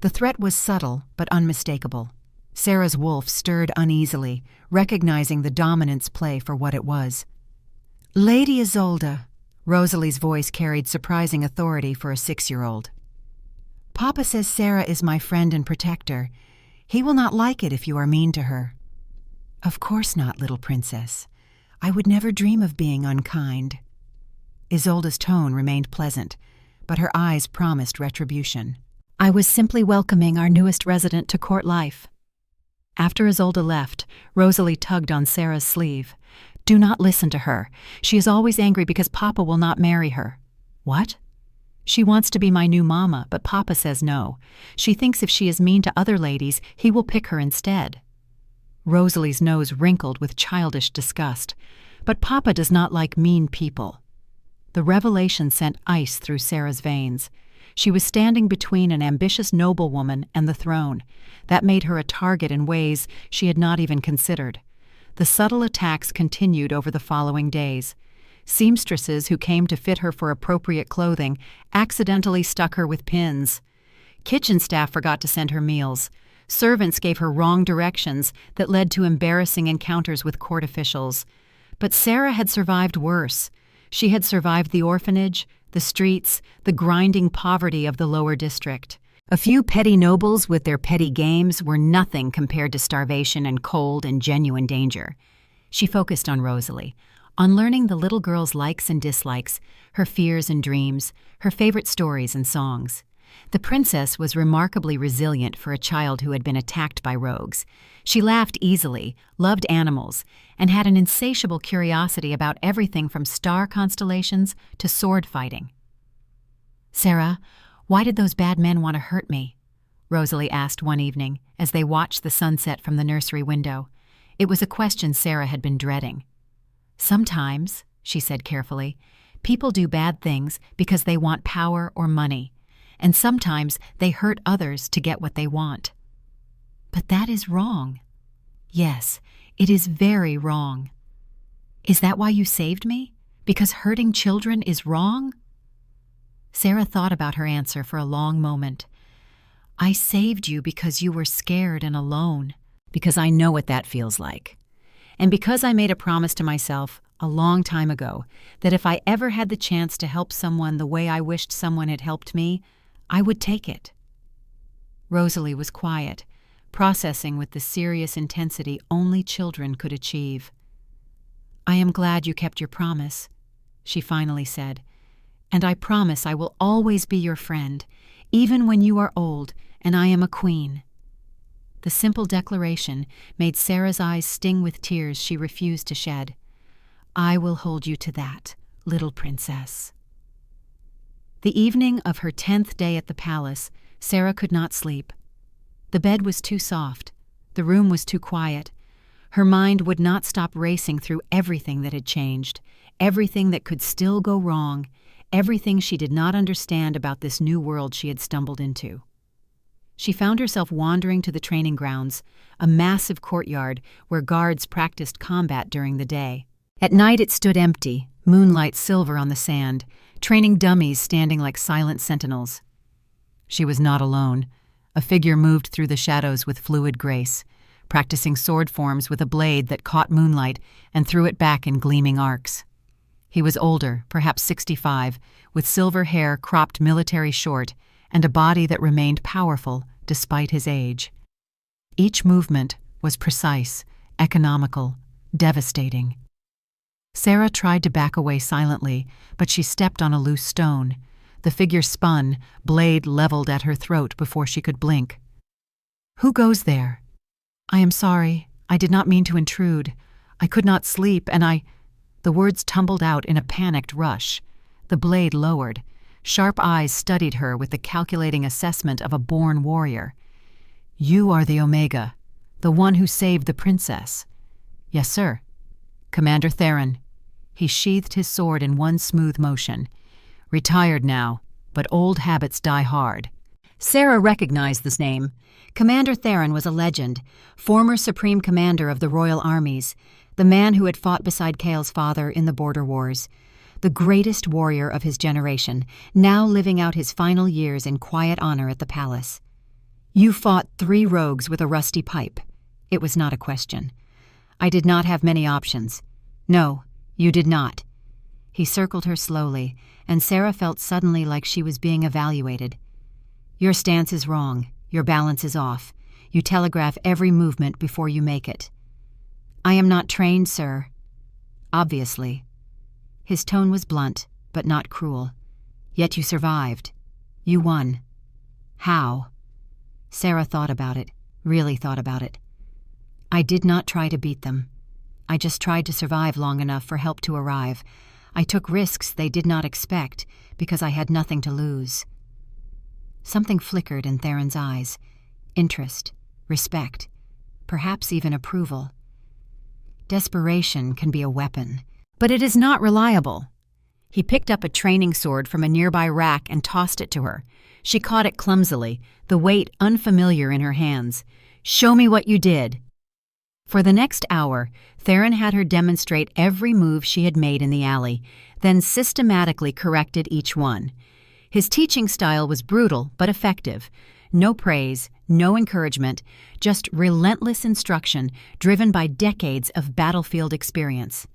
The threat was subtle but unmistakable. Sera's wolf stirred uneasily, recognizing the dominance play for what it was. "Lady Isolde," Rosalie's voice carried surprising authority for a 6-year-old. "Papa says Sera is my friend and protector. He will not like it if you are mean to her." "Of course not, little princess. I would never dream of being unkind." Isolde's tone remained pleasant, but her eyes promised retribution. "I was simply welcoming our newest resident to court life." After Isolde left, Rosalie tugged on Sera's sleeve. "Do not listen to her. She is always angry because Papa will not marry her." "What?" "She wants to be my new mama, but Papa says no. She thinks if she is mean to other ladies, he will pick her instead." Rosalie's nose wrinkled with childish disgust. "But Papa does not like mean people." The revelation sent ice through Sera's veins. She was standing between an ambitious noblewoman and the throne. That made her a target in ways she had not even considered. The subtle attacks continued over the following days. Seamstresses who came to fit her for appropriate clothing accidentally stuck her with pins. Kitchen staff forgot to send her meals. Servants gave her wrong directions that led to embarrassing encounters with court officials. But Sera had survived worse. She had survived the orphanage, the streets, the grinding poverty of the lower district. A few petty nobles with their petty games were nothing compared to starvation and cold and genuine danger. She focused on Rosalie, on learning the little girl's likes and dislikes, her fears and dreams, her favorite stories and songs. The princess was remarkably resilient for a child who had been attacked by rogues. She laughed easily, loved animals, and had an insatiable curiosity about everything from star constellations to sword fighting. "Sera, why did those bad men want to hurt me?" Rosalie asked one evening as they watched the sunset from the nursery window. It was a question Sera had been dreading. "Sometimes," she said carefully, "people do bad things because they want power or money, and sometimes they hurt others to get what they want." "But that is wrong." "Yes, it is very wrong." "Is that why you saved me? Because hurting children is wrong?" Sera thought about her answer for a long moment. "I saved you because you were scared and alone, because I know what that feels like. And because I made a promise to myself a long time ago that if I ever had the chance to help someone the way I wished someone had helped me, I would take it." Rosalie was quiet, processing with the serious intensity only children could achieve. "I am glad you kept your promise," she finally said, "and I promise I will always be your friend, even when you are old and I am a queen." The simple declaration made Sera's eyes sting with tears she refused to shed. "I will hold you to that, little princess." The evening of her 10th day at the palace, Sera could not sleep. The bed was too soft. The room was too quiet. Her mind would not stop racing through everything that had changed, everything that could still go wrong, everything she did not understand about this new world she had stumbled into. She found herself wandering to the training grounds, a massive courtyard where guards practiced combat during the day. At night it stood empty, moonlight silver on the sand, training dummies standing like silent sentinels. She was not alone. A figure moved through the shadows with fluid grace, practicing sword forms with a blade that caught moonlight and threw it back in gleaming arcs. He was older, perhaps 65, with silver hair cropped military short and a body that remained powerful despite his age. Each movement was precise, economical, devastating. Sera tried to back away silently, but she stepped on a loose stone. The figure spun, blade leveled at her throat before she could blink. "Who goes there?" "I am sorry. I did not mean to intrude. I could not sleep, and The words tumbled out in a panicked rush. The blade lowered. Sharp eyes studied her with the calculating assessment of a born warrior. "You are the Omega, the one who saved the princess." "Yes, sir." "Commander Theron." He sheathed his sword in one smooth motion. "Retired now, but old habits die hard." Sera recognized this name. Commander Theron was a legend, former Supreme Commander of the Royal Armies, the man who had fought beside Kael's father in the border wars. The greatest warrior of his generation, now living out his final years in quiet honor at the palace. "You fought 3 rogues with a rusty pipe." It was not a question. "I did not have many options." "No, you did not." He circled her slowly, and Sera felt suddenly like she was being evaluated. "Your stance is wrong. Your balance is off. You telegraph every movement before you make it." "I am not trained, sir." "Obviously." His tone was blunt, but not cruel. "Yet you survived. You won. How?" Sera thought about it, really thought about it. "I did not try to beat them. I just tried to survive long enough for help to arrive. I took risks they did not expect because I had nothing to lose." Something flickered in Theron's eyes. Interest, respect, perhaps even approval. Desperation can be a weapon, but it is not reliable. He picked up a training sword from a nearby rack and tossed it to her. She caught it clumsily, the weight unfamiliar in her hands. "Show me what you did." For the next hour, Theron had her demonstrate every move she had made in the alley, then systematically corrected each one. His teaching style was brutal but effective. No praise, no encouragement, just relentless instruction driven by decades of battlefield experience.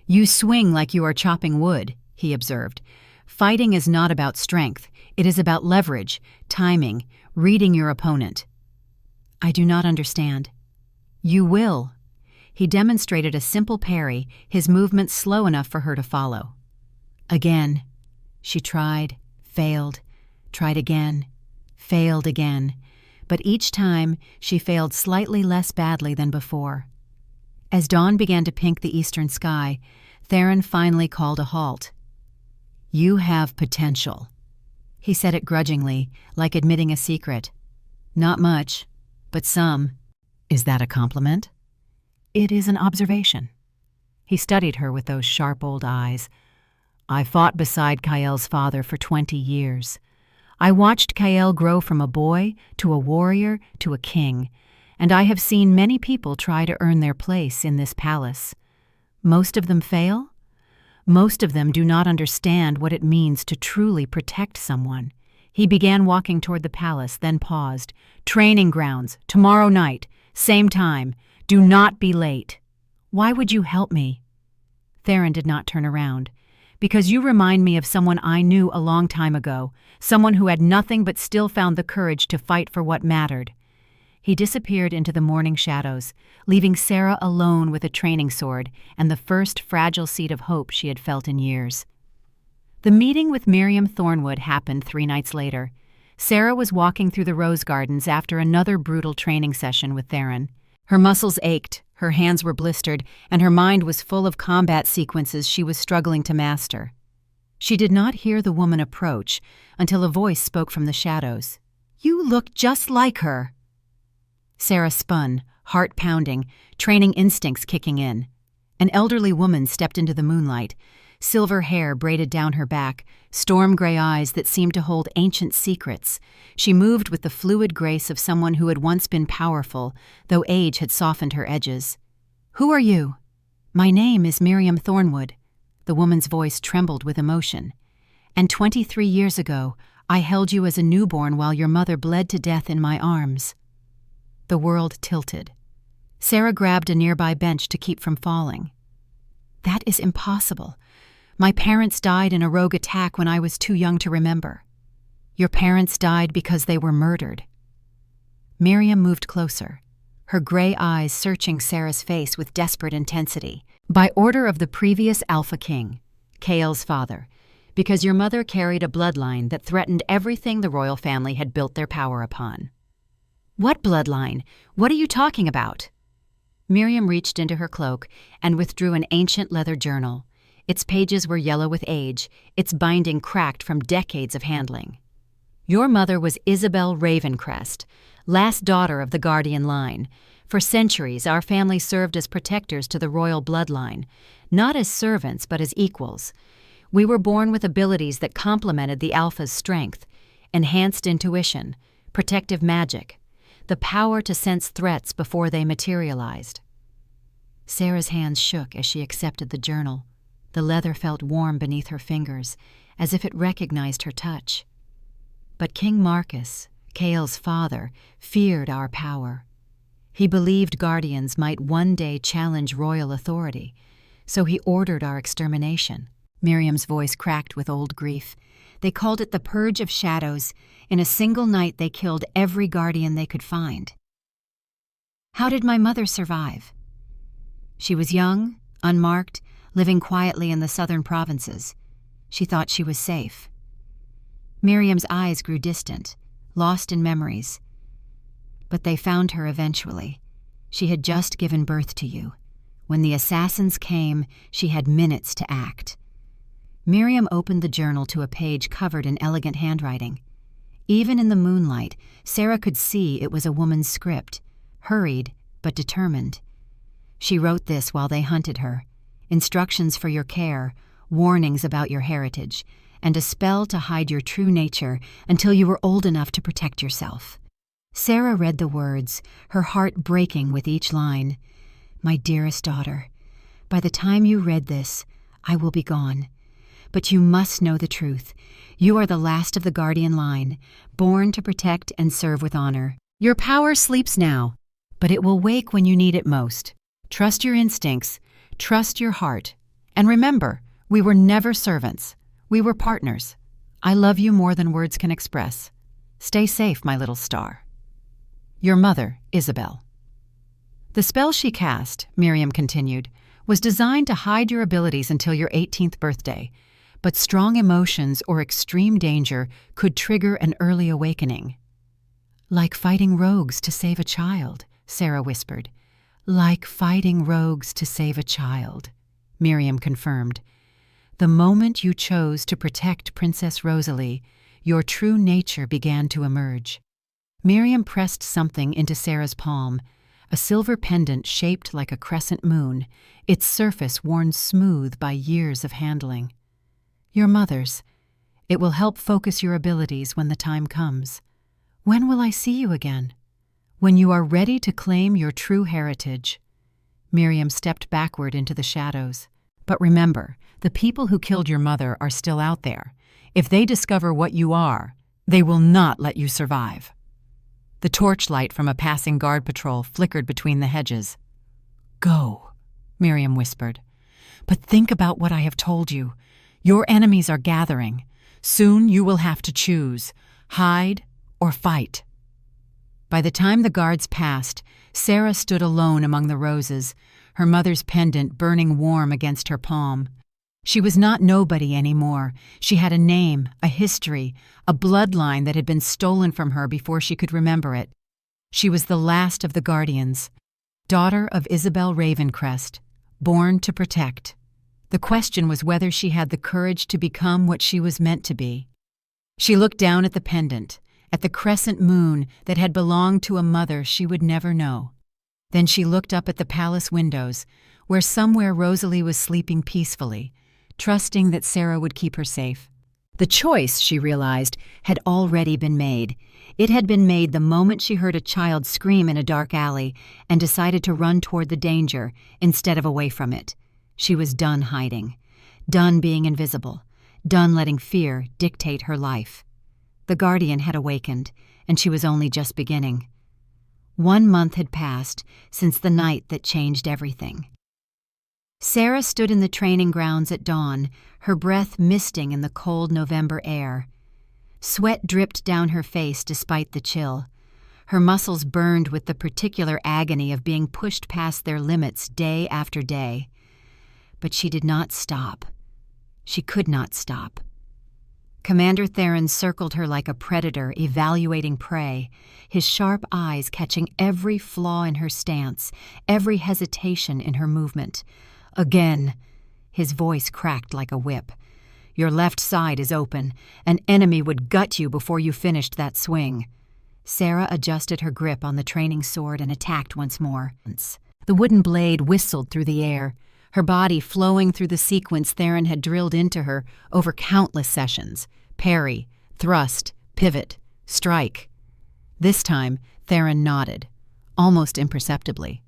"You swing like you are chopping wood," he observed. "Fighting is not about strength. It is about leverage, timing, reading your opponent." "I do not understand." "You will." He demonstrated a simple parry, his movements slow enough for her to follow. Again. She tried, failed, tried again, failed again, but each time she failed slightly less badly than before. As dawn began to pink the eastern sky, Theron finally called a halt. "You have potential." He said it grudgingly, like admitting a secret. "Not much, but some." "Is that a compliment?" "It is an observation." He studied her with those sharp old eyes. "I fought beside Kael's father for 20 years. I watched Kael grow from a boy to a warrior to a king, and I have seen many people try to earn their place in this palace. Most of them fail. Most of them do not understand what it means to truly protect someone." He began walking toward the palace, then paused. "Training grounds, tomorrow night, same time. Do not be late." "Why would you help me?" Theron did not turn around. "Because you remind me of someone I knew a long time ago, someone who had nothing but still found the courage to fight for what mattered." He disappeared into the morning shadows, leaving Sera alone with a training sword and the first fragile seed of hope she had felt in years. The meeting with Miriam Thornwood happened 3 nights later. Sera was walking through the rose gardens after another brutal training session with Theron. Her muscles ached, her hands were blistered, and her mind was full of combat sequences she was struggling to master. She did not hear the woman approach until a voice spoke from the shadows. "You look just like her." Sera spun, heart pounding, training instincts kicking in. An elderly woman stepped into the moonlight, silver hair braided down her back, storm-gray eyes that seemed to hold ancient secrets. She moved with the fluid grace of someone who had once been powerful, though age had softened her edges. "Who are you?" "My name is Miriam Thornwood." The woman's voice trembled with emotion. "And 23 years ago, I held you as a newborn while your mother bled to death in my arms." The world tilted. Sera grabbed a nearby bench to keep from falling. "That is impossible. My parents died in a rogue attack when I was too young to remember." "Your parents died because they were murdered." Miriam moved closer, her gray eyes searching Sera's face with desperate intensity. "By order of the previous Alpha King, Kael's father, because your mother carried a bloodline that threatened everything the royal family had built their power upon." "What bloodline? What are you talking about?" Miriam reached into her cloak and withdrew an ancient leather journal. Its pages were yellow with age, its binding cracked from decades of handling. "Your mother was Isabel Ravencrest, last daughter of the Guardian line. For centuries, our family served as protectors to the royal bloodline, not as servants but as equals. We were born with abilities that complemented the Alpha's strength, enhanced intuition, protective magic, the power to sense threats before they materialized." Sera's hands shook as she accepted the journal. The leather felt warm beneath her fingers, as if it recognized her touch. "But King Marcus, Kael's father, feared our power. He believed guardians might one day challenge royal authority, so he ordered our extermination." Miriam's voice cracked with old grief. "They called it the Purge of Shadows. In a single night they killed every guardian they could find." "How did my mother survive?" "She was young, unmarked, living quietly in the southern provinces. She thought she was safe." Miriam's eyes grew distant, lost in memories. "But they found her eventually. She had just given birth to you. When the assassins came, she had minutes to act." Miriam opened the journal to a page covered in elegant handwriting. Even in the moonlight, Sera could see it was a woman's script, hurried but determined. She wrote this while they hunted her. "Instructions for your care. warnings about your heritage, and a spell to hide your true nature until you were old enough to protect yourself. Sera read the words, her heart breaking with each line. My dearest daughter, by the time you read this, I will be gone. But you must know the truth. You are the last of the guardian line, born to protect and serve with honor. Your power sleeps now, but it will wake when you need it most. Trust your instincts, trust your heart, and remember, we were never servants. We were partners. I love you more than words can express. Stay safe, my little star. Your mother, Isabel. The spell she cast, Miriam continued, was designed to hide your abilities until your 18th birthday, but strong emotions or extreme danger could trigger an early awakening. Like fighting rogues to save a child, Sera whispered. Like fighting rogues to save a child, Miriam confirmed. The moment you chose to protect Princess Rosalie, your true nature began to emerge. Miriam pressed something into Sera's palm, a silver pendant shaped like a crescent moon, its surface worn smooth by years of handling. Your mother's. It will help focus your abilities when the time comes. When will I see you again? When you are ready to claim your true heritage. Miriam stepped backward into the shadows. But remember, the people who killed your mother are still out there. If they discover what you are, they will not let you survive. The torchlight from a passing guard patrol flickered between the hedges. Go, Miriam whispered. But think about what I have told you. Your enemies are gathering. Soon you will have to choose, hide or fight. By the time the guards passed, Sera stood alone among the roses, her mother's pendant burning warm against her palm. She was not nobody anymore. She had a name, a history, a bloodline that had been stolen from her before she could remember it. She was the last of the guardians, daughter of Isabel Ravencrest, born to protect. The question was whether she had the courage to become what she was meant to be. She looked down at the pendant, at the crescent moon that had belonged to a mother she would never know. Then she looked up at the palace windows, where somewhere Rosalie was sleeping peacefully, trusting that Sera would keep her safe. The choice, she realized, had already been made. It had been made the moment she heard a child scream in a dark alley and decided to run toward the danger instead of away from it. She was done hiding, done being invisible, done letting fear dictate her life. The guardian had awakened, and she was only just beginning. 1 month had passed since the night that changed everything. Sera stood in the training grounds at dawn, her breath misting in the cold November air. Sweat dripped down her face despite the chill. Her muscles burned with the particular agony of being pushed past their limits day after day. But she did not stop. She could not stop. Commander Theron circled her like a predator evaluating prey, his sharp eyes catching every flaw in her stance, every hesitation in her movement. Again, his voice cracked like a whip. Your left side is open. An enemy would gut you before you finished that swing. Sera adjusted her grip on the training sword and attacked once more. The wooden blade whistled through the air, her body flowing through the sequence Theron had drilled into her over countless sessions. Parry, thrust, pivot, strike. This time, Theron nodded, almost imperceptibly.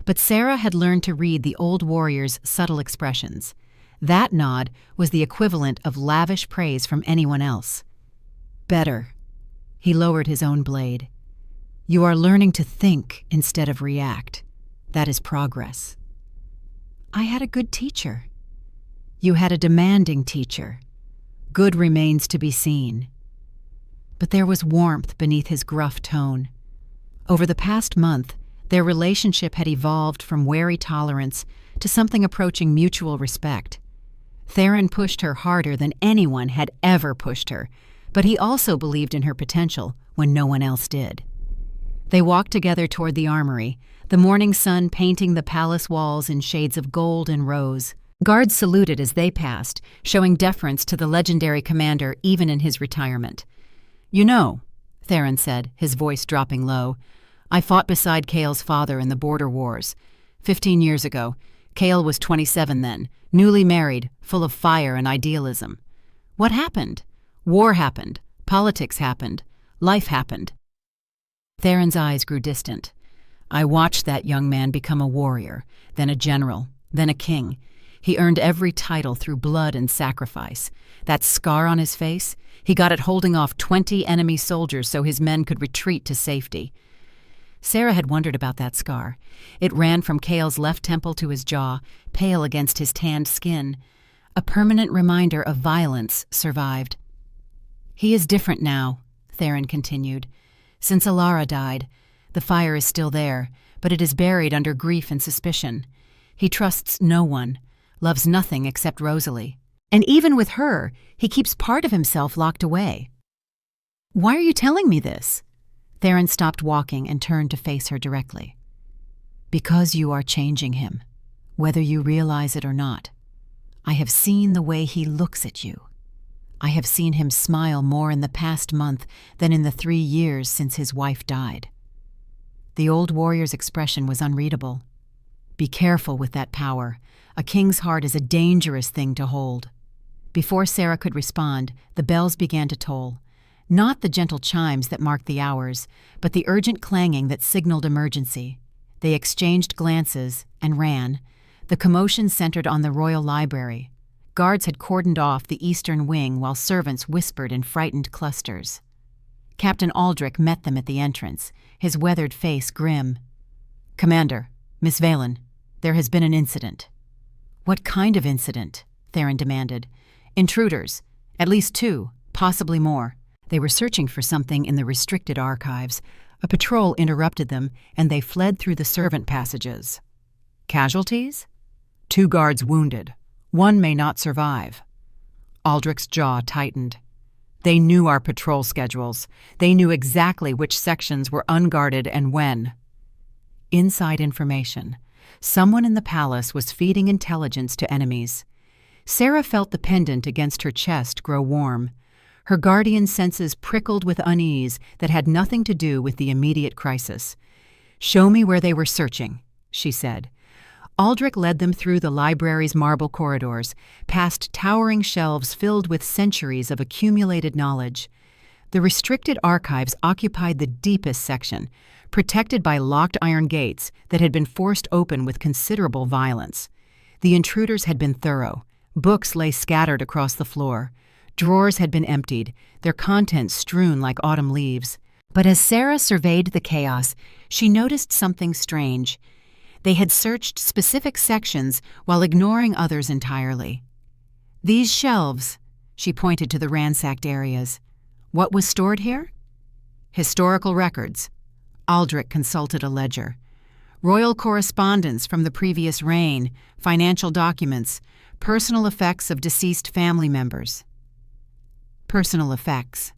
But Sera had learned to read the old warrior's subtle expressions. That nod was the equivalent of lavish praise from anyone else. Better. He lowered his own blade. You are learning to think instead of react. That is progress. I had a good teacher. You had a demanding teacher. Good remains to be seen. But there was warmth beneath his gruff tone. Over the past month, their relationship had evolved from wary tolerance to something approaching mutual respect. Theron pushed her harder than anyone had ever pushed her, but he also believed in her potential when no one else did. They walked together toward the armory, the morning sun painting the palace walls in shades of gold and rose. Guards saluted as they passed, showing deference to the legendary commander even in his retirement. You know, Theron said, his voice dropping low, I fought beside Cale's father in the border wars. 15 years ago, Cale was 27 then, newly married, full of fire and idealism. What happened? War happened. Politics happened. Life happened. Theron's eyes grew distant. I watched that young man become a warrior, then a general, then a king. He earned every title through blood and sacrifice. That scar on his face, he got it holding off 20 enemy soldiers so his men could retreat to safety. Sera had wondered about that scar. It ran from Cale's left temple to his jaw, pale against his tanned skin. A permanent reminder of violence survived. He is different now, Theron continued. Since Alara died, the fire is still there, but it is buried under grief and suspicion. He trusts no one, loves nothing except Rosalie. And even with her, he keeps part of himself locked away. Why are you telling me this? Theron stopped walking and turned to face her directly. Because you are changing him, whether you realize it or not. I have seen the way he looks at you. I have seen him smile more in the past month than in the 3 years since his wife died. The old warrior's expression was unreadable. Be careful with that power. A king's heart is a dangerous thing to hold. Before Sera could respond, the bells began to toll. Not the gentle chimes that marked the hours, but the urgent clanging that signaled emergency. They exchanged glances and ran. The commotion centered on the royal library. Guards had cordoned off the eastern wing while servants whispered in frightened clusters. Captain Aldrich met them at the entrance, his weathered face grim. "Commander, Miss Valen, there has been an incident." "What kind of incident?" Theron demanded. "Intruders. At least 2, possibly more. They were searching for something in the restricted archives. A patrol interrupted them, and they fled through the servant passages." "Casualties?" "2 guards wounded. 1 may not survive." Aldrich's jaw tightened. They knew our patrol schedules. They knew exactly which sections were unguarded and when. Inside information. Someone in the palace was feeding intelligence to enemies. Sera felt the pendant against her chest grow warm. Her guardian senses prickled with unease that had nothing to do with the immediate crisis. "Show me where they were searching," she said. Aldrich led them through the library's marble corridors, past towering shelves filled with centuries of accumulated knowledge. The restricted archives occupied the deepest section, protected by locked iron gates that had been forced open with considerable violence. The intruders had been thorough. Books lay scattered across the floor. Drawers had been emptied, their contents strewn like autumn leaves. But as Sera surveyed the chaos, she noticed something strange. They had searched specific sections while ignoring others entirely. "These shelves," she pointed to the ransacked areas. "What was stored here?" "Historical records." Aldrich consulted a ledger. "Royal correspondence from the previous reign, financial documents, personal effects of deceased family members." Personal effects.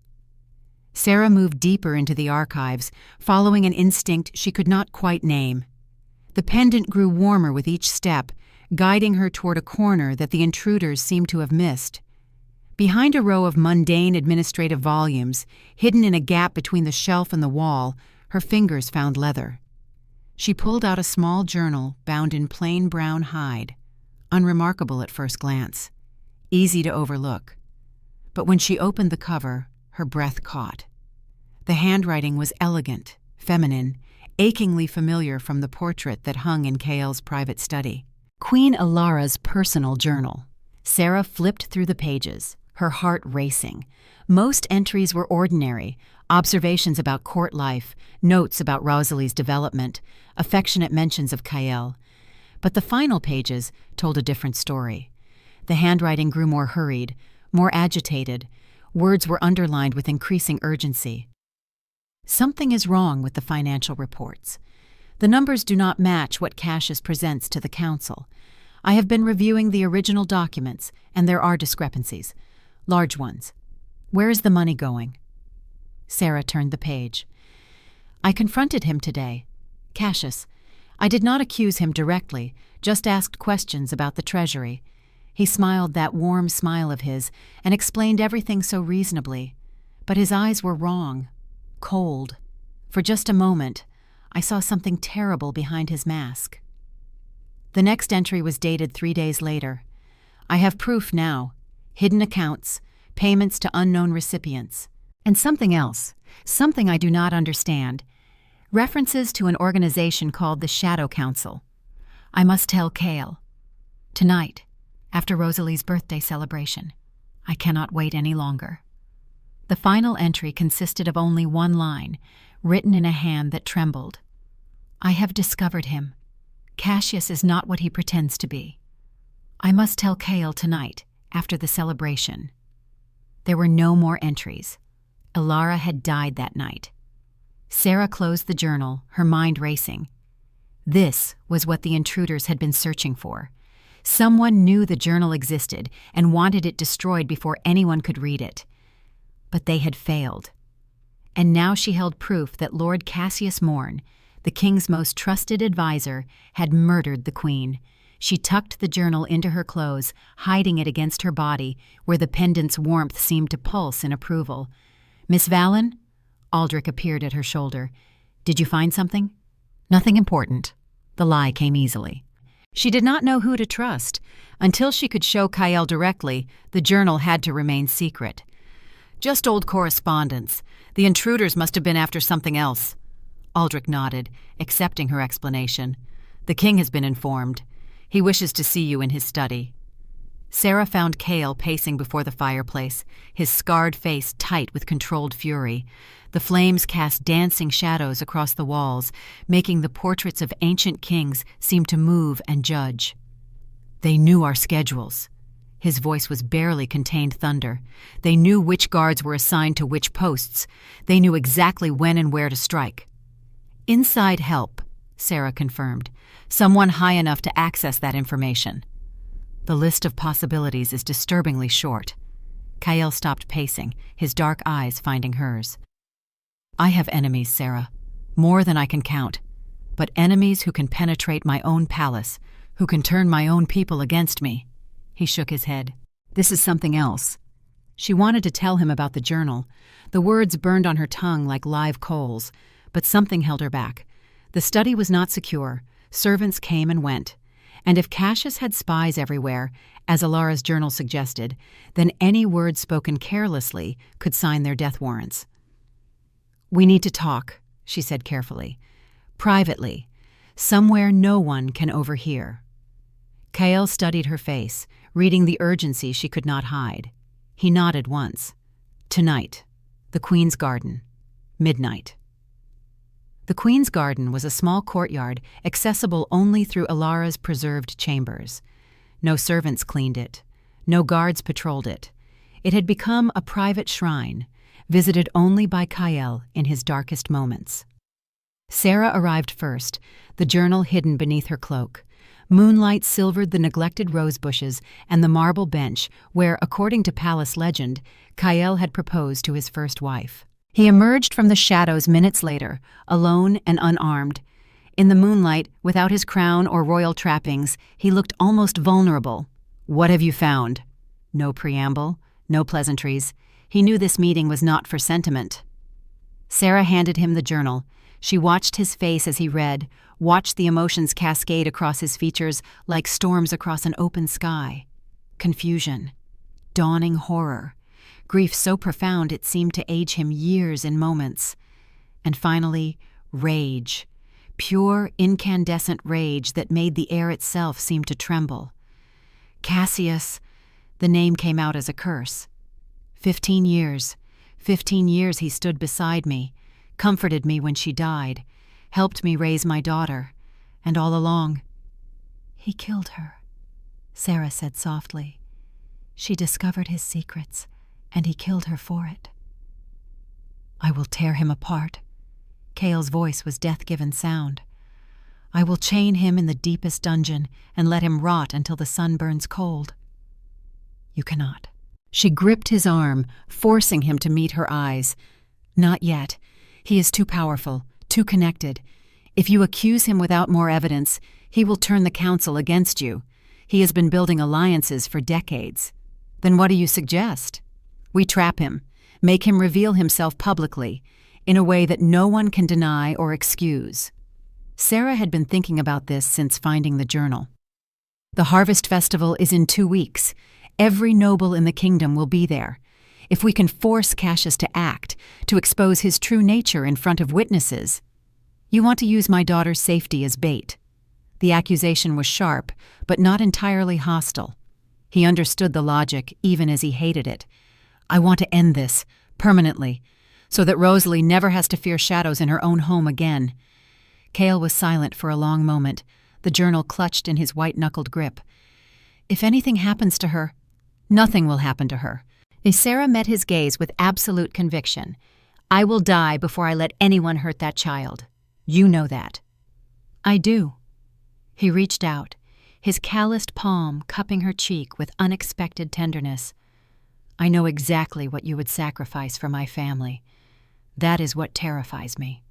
Sera moved deeper into the archives, following an instinct she could not quite name. The pendant grew warmer with each step, guiding her toward a corner that the intruders seemed to have missed. Behind a row of mundane administrative volumes, hidden in a gap between the shelf and the wall, her fingers found leather. She pulled out a small journal bound in plain brown hide, unremarkable at first glance, easy to overlook. But when she opened the cover, her breath caught. The handwriting was elegant, feminine, achingly familiar from the portrait that hung in Cale's private study. Queen Alara's personal journal. Sera flipped through the pages, her heart racing. Most entries were ordinary, observations about court life, notes about Rosalie's development, affectionate mentions of Cale. But the final pages told a different story. The handwriting grew more hurried, more agitated. Words were underlined with increasing urgency. Something is wrong with the financial reports. The numbers do not match what Cassius presents to the council. I have been reviewing the original documents, and there are discrepancies. Large ones. Where is the money going? Sera turned the page. I confronted him today. Cassius. I did not accuse him directly, just asked questions about the treasury. He smiled that warm smile of his and explained everything so reasonably. But his eyes were wrong. Cold. For just a moment, I saw something terrible behind his mask. The next entry was dated 3 days later. I have proof now. Hidden accounts, payments to unknown recipients. And something else, something I do not understand. References to an organization called the Shadow Council. I must tell Kale. Tonight, after Rosalie's birthday celebration. I cannot wait any longer. The final entry consisted of only one line, written in a hand that trembled. I have discovered him. Cassius is not what he pretends to be. I must tell Kale tonight, after the celebration. There were no more entries. Elara had died that night. Sera closed the journal, her mind racing. This was what the intruders had been searching for. Someone knew the journal existed and wanted it destroyed before anyone could read it. But they had failed. And now she held proof that Lord Cassius Morn, the king's most trusted advisor, had murdered the queen. She tucked the journal into her clothes, hiding it against her body, where the pendant's warmth seemed to pulse in approval. Miss Vallon? Aldrich appeared at her shoulder. Did you find something? Nothing important. The lie came easily. She did not know who to trust. Until she could show Kyle directly, the journal had to remain secret. Just old correspondence. The intruders must have been after something else. Aldrich nodded, accepting her explanation. The king has been informed. He wishes to see you in his study. Sera found Kale pacing before the fireplace, his scarred face tight with controlled fury. The flames cast dancing shadows across the walls, making the portraits of ancient kings seem to move and judge. They knew our schedules. His voice was barely contained thunder. They knew which guards were assigned to which posts. They knew exactly when and where to strike. Inside help, Sera confirmed. Someone high enough to access that information. The list of possibilities is disturbingly short. Kyle stopped pacing, his dark eyes finding hers. I have enemies, Sera. More than I can count. But enemies who can penetrate my own palace, who can turn my own people against me. He shook his head. This is something else. She wanted to tell him about the journal. The words burned on her tongue like live coals, but something held her back. The study was not secure. Servants came and went. And if Cassius had spies everywhere, as Elara's journal suggested, then any word spoken carelessly could sign their death warrants. We need to talk, she said carefully. Privately. Somewhere no one can overhear. Kyle studied her face, reading the urgency she could not hide. He nodded once. Tonight. The Queen's Garden. Midnight. The Queen's Garden was a small courtyard accessible only through Elara's preserved chambers. No servants cleaned it. No guards patrolled it. It had become a private shrine, visited only by Kyle in his darkest moments. Sera arrived first, the journal hidden beneath her cloak. Moonlight silvered the neglected rose bushes and the marble bench where, according to palace legend, Kyle had proposed to his first wife. He emerged from the shadows minutes later, alone and unarmed. In the moonlight, without his crown or royal trappings, he looked almost vulnerable. What have you found? No preamble, no pleasantries. He knew this meeting was not for sentiment. Sera handed him the journal. She watched his face as he read, watched the emotions cascade across his features like storms across an open sky. Confusion. Dawning horror. Grief so profound it seemed to age him years in moments. And finally, rage. Pure, incandescent rage that made the air itself seem to tremble. Cassius, the name came out as a curse. 15 years. 15 years he stood beside me, comforted me when she died, helped me raise my daughter, and all along. He killed her, Sera said softly. She discovered his secrets, and he killed her for it. I will tear him apart. Kale's voice was death-given sound. I will chain him in the deepest dungeon and let him rot until the sun burns cold. You cannot. She gripped his arm, forcing him to meet her eyes. Not yet. He is too powerful, too connected. If you accuse him without more evidence, he will turn the council against you. He has been building alliances for decades. Then what do you suggest? We trap him, make him reveal himself publicly, in a way that no one can deny or excuse. Sera had been thinking about this since finding the journal. The harvest festival is in 2 weeks. Every noble in the kingdom will be there. If we can force Cassius to act, to expose his true nature in front of witnesses. You want to use my daughter's safety as bait. The accusation was sharp, but not entirely hostile. He understood the logic, even as he hated it. I want to end this, permanently, so that Rosalie never has to fear shadows in her own home again. Cale was silent for a long moment, the journal clutched in his white-knuckled grip. If anything happens to her, nothing will happen to her. Sera met his gaze with absolute conviction. I will die before I let anyone hurt that child. You know that. I do. He reached out, his calloused palm cupping her cheek with unexpected tenderness. I know exactly what you would sacrifice for my family. That is what terrifies me.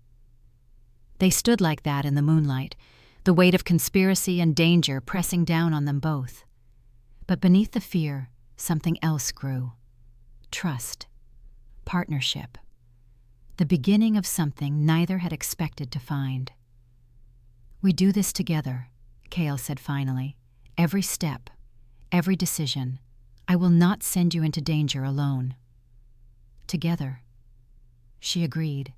They stood like that in the moonlight, the weight of conspiracy and danger pressing down on them both. But beneath the fear, something else grew. Trust. Partnership. The beginning of something neither had expected to find. We do this together, Cale said finally. Every step, every decision. I will not send you into danger alone. Together. She agreed.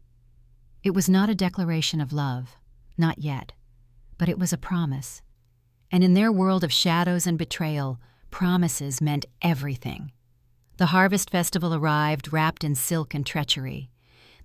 It was not a declaration of love, not yet, but it was a promise. And in their world of shadows and betrayal, promises meant everything. The harvest festival arrived wrapped in silk and treachery.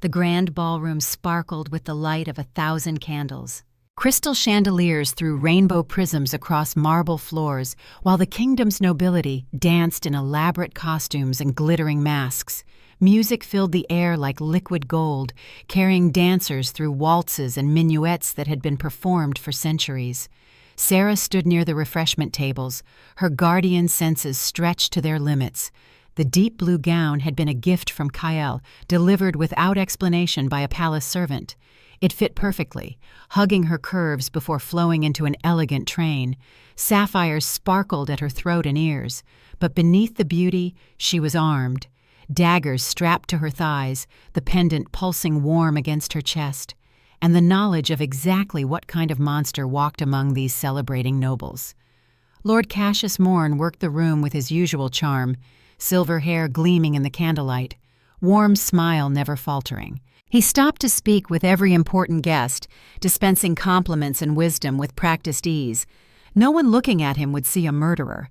The grand ballroom sparkled with the light of 1,000 candles. Crystal chandeliers threw rainbow prisms across marble floors, while the kingdom's nobility danced in elaborate costumes and glittering masks. Music filled the air like liquid gold, carrying dancers through waltzes and minuets that had been performed for centuries. Sera stood near the refreshment tables, her guardian senses stretched to their limits. The deep blue gown had been a gift from Kael, delivered without explanation by a palace servant. It fit perfectly, hugging her curves before flowing into an elegant train. Sapphires sparkled at her throat and ears, but beneath the beauty, she was armed. Daggers strapped to her thighs, the pendant pulsing warm against her chest, and the knowledge of exactly what kind of monster walked among these celebrating nobles. Lord Cassius Morn worked the room with his usual charm, silver hair gleaming in the candlelight, warm smile never faltering. He stopped to speak with every important guest, dispensing compliments and wisdom with practiced ease. No one looking at him would see a murderer.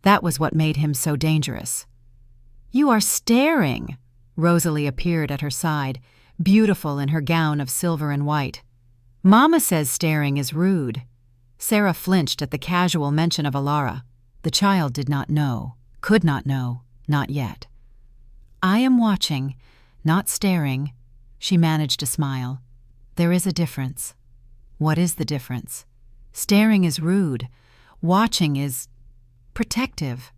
That was what made him so dangerous. "You are staring!" Rosalie appeared at her side, beautiful in her gown of silver and white. "Mama says staring is rude." Sera flinched at the casual mention of Alara. The child did not know, could not know, not yet. "I am watching, not staring." She managed to smile. "There is a difference." "What is the difference?" "Staring is rude. Watching is protective."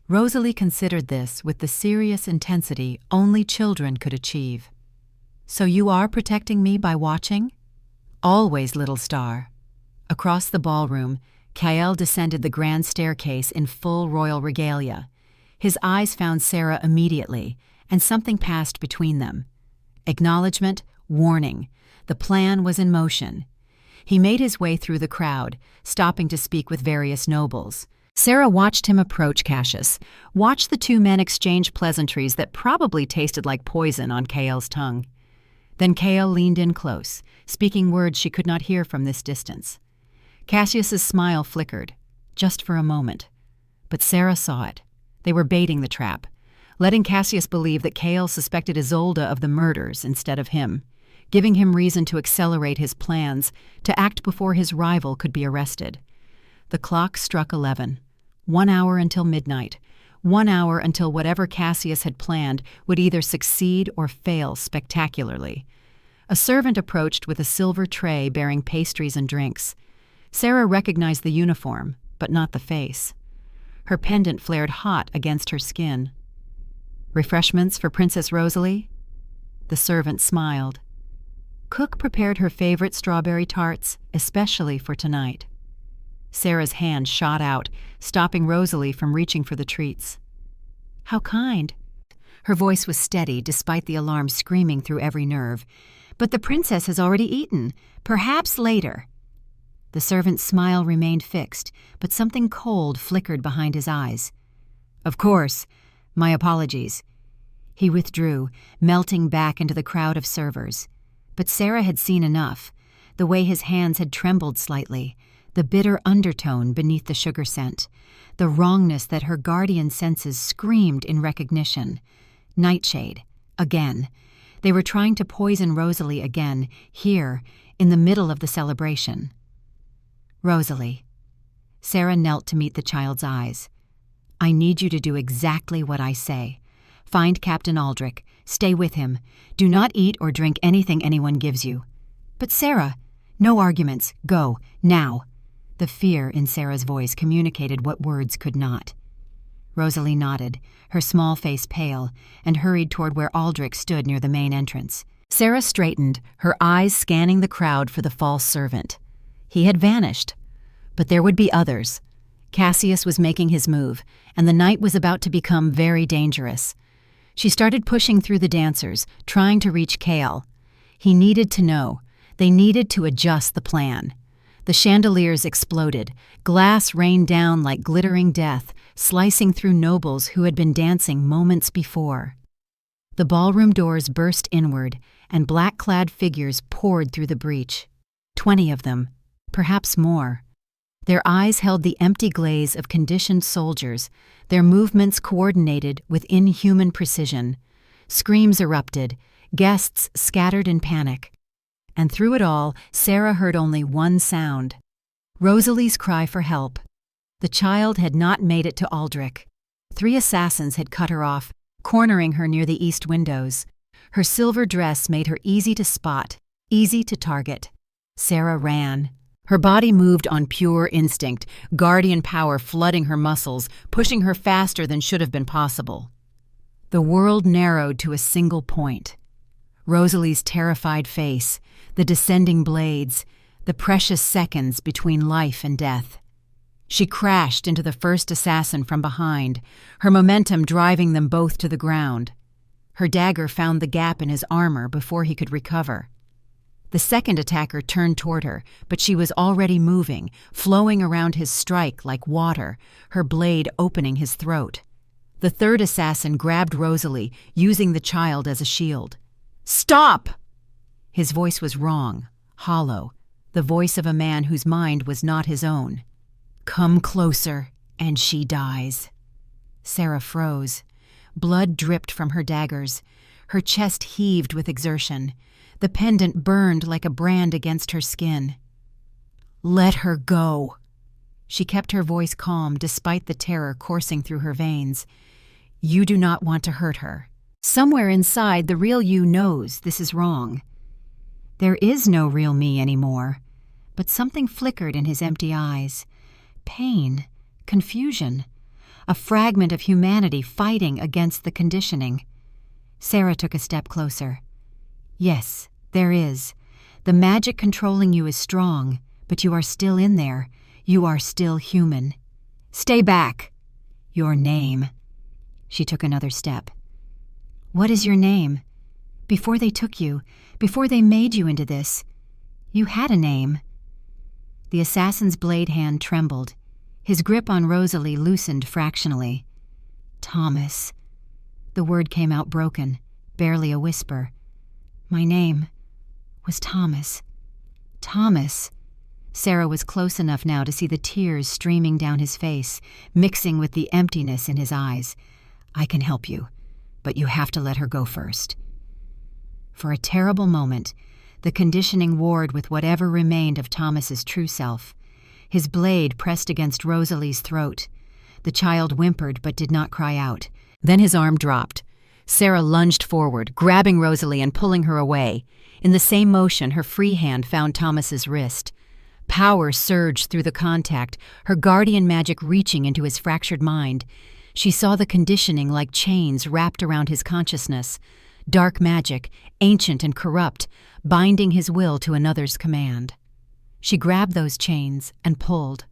Rosalie considered this with the serious intensity only children could achieve. "So you are protecting me by watching?" "Always, little star." Across the ballroom, Kael descended the grand staircase in full royal regalia. His eyes found Sera immediately, and something passed between them. Acknowledgement, warning. The plan was in motion. He made his way through the crowd, stopping to speak with various nobles. Sera watched him approach Cassius, watched the two men exchange pleasantries that probably tasted like poison on Kael's tongue. Then Kael leaned in close, speaking words she could not hear from this distance. Cassius's smile flickered, just for a moment. But Sera saw it. They were baiting the trap, letting Cassius believe that Kael suspected Isolde of the murders instead of him, giving him reason to accelerate his plans, to act before his rival could be arrested. The clock struck 11. 1 hour until midnight. 1 hour until whatever Cassius had planned would either succeed or fail spectacularly. A servant approached with a silver tray bearing pastries and drinks. Sera recognized the uniform, but not the face. Her pendant flared hot against her skin. "Refreshments for Princess Rosalie?" The servant smiled. Cook prepared her favorite strawberry tarts, especially for tonight. Sera's hand shot out, stopping Rosalie from reaching for the treats. "How kind." Her voice was steady despite the alarm screaming through every nerve. "But the princess has already eaten. Perhaps later." The servant's smile remained fixed, but something cold flickered behind his eyes. "Of course. My apologies." He withdrew, melting back into the crowd of servers. But Sera had seen enough. The way his hands had trembled slightly, the bitter undertone beneath the sugar scent, the wrongness that her guardian senses screamed in recognition. Nightshade. Again. They were trying to poison Rosalie again, here, in the middle of the celebration. "Rosalie." Sera knelt to meet the child's eyes. "I need you to do exactly what I say. Find Captain Aldrich. Stay with him. Do not eat or drink anything anyone gives you." "But Sera—" "No arguments. Go. Now." The fear in Sera's voice communicated what words could not. Rosalie nodded, her small face pale, and hurried toward where Aldrich stood near the main entrance. Sera straightened, her eyes scanning the crowd for the false servant. He had vanished. But there would be others. Cassius was making his move, and the night was about to become very dangerous. She started pushing through the dancers, trying to reach Kale. He needed to know. They needed to adjust the plan. The chandeliers exploded. Glass rained down like glittering death, slicing through nobles who had been dancing moments before. The ballroom doors burst inward, and black-clad figures poured through the breach. 20 of them, perhaps more. Their eyes held the empty glaze of conditioned soldiers, their movements coordinated with inhuman precision. Screams erupted, guests scattered in panic. And through it all, Sera heard only one sound: Rosalie's cry for help. The child had not made it to Aldrich. 3 assassins had cut her off, cornering her near the east windows. Her silver dress made her easy to spot, easy to target. Sera ran. Her body moved on pure instinct, guardian power flooding her muscles, pushing her faster than should have been possible. The world narrowed to a single point. Rosalie's terrified face, the descending blades, the precious seconds between life and death. She crashed into the first assassin from behind, her momentum driving them both to the ground. Her dagger found the gap in his armor before he could recover. The second attacker turned toward her, but she was already moving, flowing around his strike like water, her blade opening his throat. The third assassin grabbed Rosalie, using the child as a shield. "Stop!" His voice was wrong, hollow, the voice of a man whose mind was not his own. "Come closer, and she dies." Sera froze. Blood dripped from her daggers. Her chest heaved with exertion. The pendant burned like a brand against her skin. "Let her go." She kept her voice calm despite the terror coursing through her veins. "You do not want to hurt her. Somewhere inside, the real you knows this is wrong." There is no real me anymore, but something flickered in his empty eyes. Pain, confusion, a fragment of humanity fighting against the conditioning. Sera took a step closer. "Yes, there is. The magic controlling you is strong, but you are still in there. You are still human. Stay back." "Your name." She took another step. "What is your name? Before they took you, before they made you into this, you had a name." The assassin's blade hand trembled. His grip on Rosalie loosened fractionally. "Thomas." The word came out broken, barely a whisper. "My name was Thomas." "Thomas." Sera was close enough now to see the tears streaming down his face, mixing with the emptiness in his eyes. "I can help you, but you have to let her go first." For a terrible moment, the conditioning warred with whatever remained of Thomas's true self. His blade pressed against Rosalie's throat. The child whimpered but did not cry out. Then his arm dropped. Sera lunged forward, grabbing Rosalie and pulling her away. In the same motion, her free hand found Thomas's wrist. Power surged through the contact, her guardian magic reaching into his fractured mind. She saw the conditioning like chains wrapped around his consciousness. Dark magic, ancient and corrupt, binding his will to another's command. She grabbed those chains and pulled.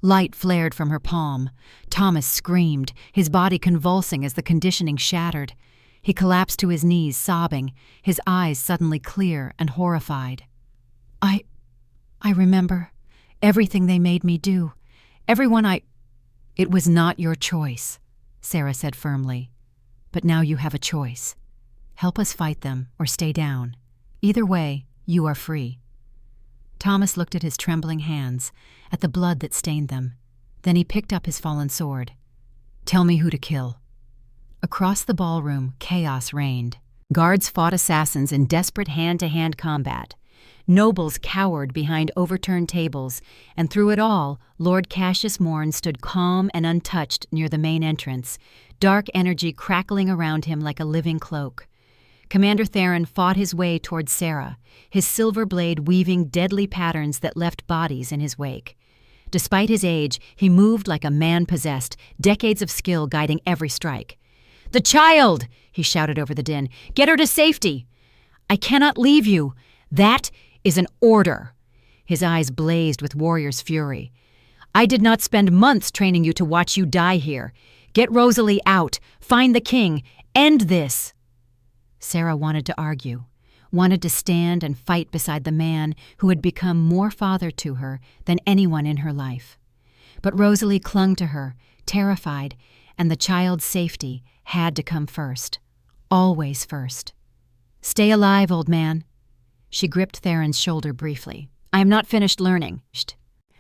Light flared from her palm. Thomas screamed, his body convulsing as the conditioning shattered. He collapsed to his knees, sobbing, his eyes suddenly clear and horrified. I remember. Everything they made me do. Everyone I... It was not your choice, Sera said firmly. But now you have a choice. Help us fight them or stay down. Either way, you are free. Thomas looked at his trembling hands, at the blood that stained them. Then he picked up his fallen sword. Tell me who to kill. Across the ballroom, chaos reigned. Guards fought assassins in desperate hand-to-hand combat. Nobles cowered behind overturned tables, and through it all, Lord Cassius Morn stood calm and untouched near the main entrance, dark energy crackling around him like a living cloak. Commander Theron fought his way toward Sera, his silver blade weaving deadly patterns that left bodies in his wake. Despite his age, he moved like a man possessed, decades of skill guiding every strike. "The child!" he shouted over the din. "Get her to safety!" "I cannot leave you. That is an order." His eyes blazed with warrior's fury. "I did not spend months training you to watch you die here. Get Rosalie out. Find the king. End this." Sera wanted to argue, wanted to stand and fight beside the man who had become more father to her than anyone in her life. But Rosalie clung to her, terrified, and the child's safety had to come first. Always first. "Stay alive, old man." She gripped Theron's shoulder briefly. "I am not finished learning."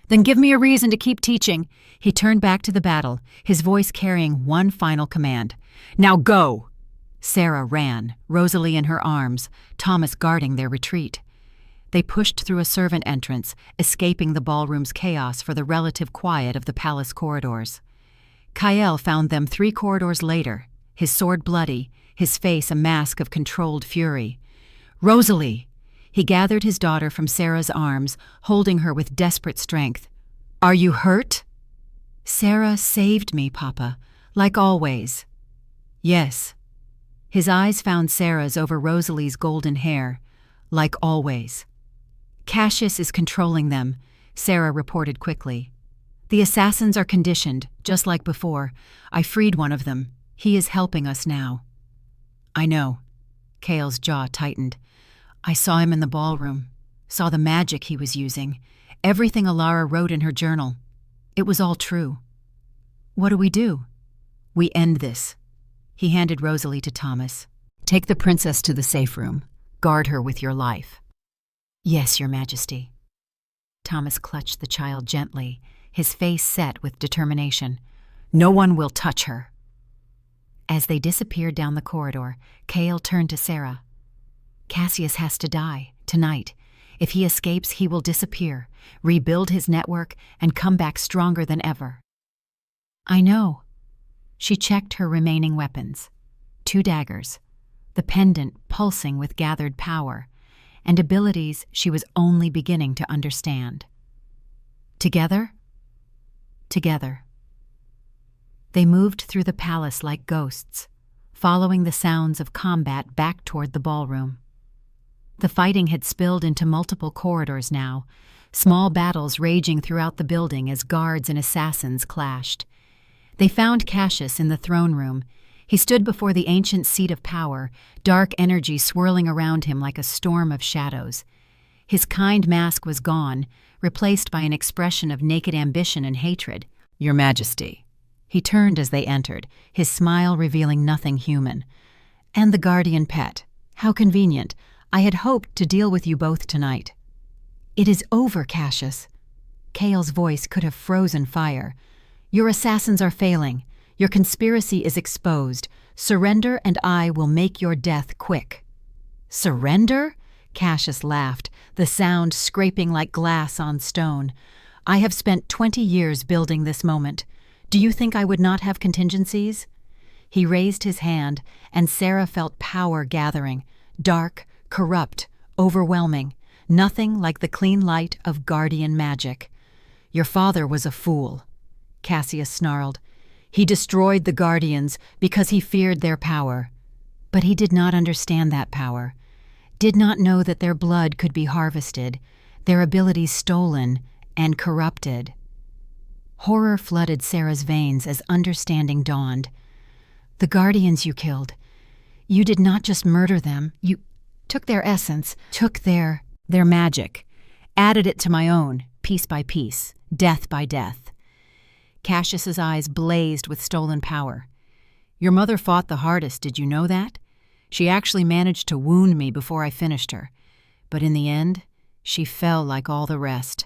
"Then give me a reason to keep teaching." He turned back to the battle, his voice carrying one final command. "Now go!" Sera ran, Rosalie in her arms, Thomas guarding their retreat. They pushed through a servant entrance, escaping the ballroom's chaos for the relative quiet of the palace corridors. Kael found them 3 corridors later, his sword bloody, his face a mask of controlled fury. "Rosalie!" He gathered his daughter from Sera's arms, holding her with desperate strength. "Are you hurt?" "Sera saved me, Papa, like always." "Yes." His eyes found Sera's over Rosalie's golden hair, like always. "Cassius is controlling them," Sera reported quickly. "The assassins are conditioned, just like before. I freed one of them. He is helping us now." "I know." Kael's jaw tightened. "I saw him in the ballroom, saw the magic he was using, everything Alara wrote in her journal. It was all true." "What do we do?" "We end this." He handed Rosalie to Thomas. "Take the princess to the safe room. Guard her with your life." "Yes, Your Majesty." Thomas clutched the child gently, his face set with determination. "No one will touch her." As they disappeared down the corridor, Kael turned to Sera. "Cassius has to die, tonight. If he escapes, he will disappear, rebuild his network, and come back stronger than ever." "I know." She checked her remaining weapons. 2 daggers, the pendant pulsing with gathered power, and abilities she was only beginning to understand. Together? Together. They moved through the palace like ghosts, following the sounds of combat back toward the ballroom. The fighting had spilled into multiple corridors now, small battles raging throughout the building as guards and assassins clashed. They found Cassius in the throne room. He stood before the ancient seat of power, dark energy swirling around him like a storm of shadows. His kind mask was gone, replaced by an expression of naked ambition and hatred. "Your Majesty." He turned as they entered, his smile revealing nothing human. "And the guardian pet. How convenient. I had hoped to deal with you both tonight." "It is over, Cassius." Kael's voice could have frozen fire. "Your assassins are failing. Your conspiracy is exposed. Surrender and I will make your death quick." "Surrender?" Cassius laughed, the sound scraping like glass on stone. "I have spent 20 years building this moment. Do you think I would not have contingencies?" He raised his hand, and Sera felt power gathering, dark, corrupt, overwhelming, nothing like the clean light of guardian magic. "Your father was a fool," Cassius snarled. "He destroyed the Guardians because he feared their power. But he did not understand that power, did not know that their blood could be harvested, their abilities stolen and corrupted." Horror flooded Sera's veins as understanding dawned. "The Guardians you killed. You did not just murder them, you took their essence, took their magic, added it to my own. piece by piece, death by death. Cassius's eyes blazed with stolen power. "Your mother fought the hardest, did you know that? She actually managed to wound me before I finished her. But in the end, she fell like all the rest."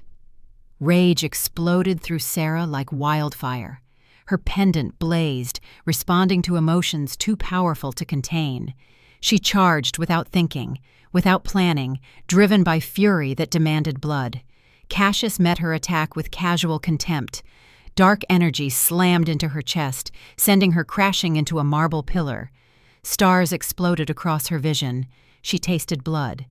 Rage exploded through Sera like wildfire. Her pendant blazed, responding to emotions too powerful to contain. She charged without thinking, without planning, driven by fury that demanded blood. Cassius met her attack with casual contempt. Dark energy slammed into her chest, sending her crashing into a marble pillar. Stars exploded across her vision. She tasted blood.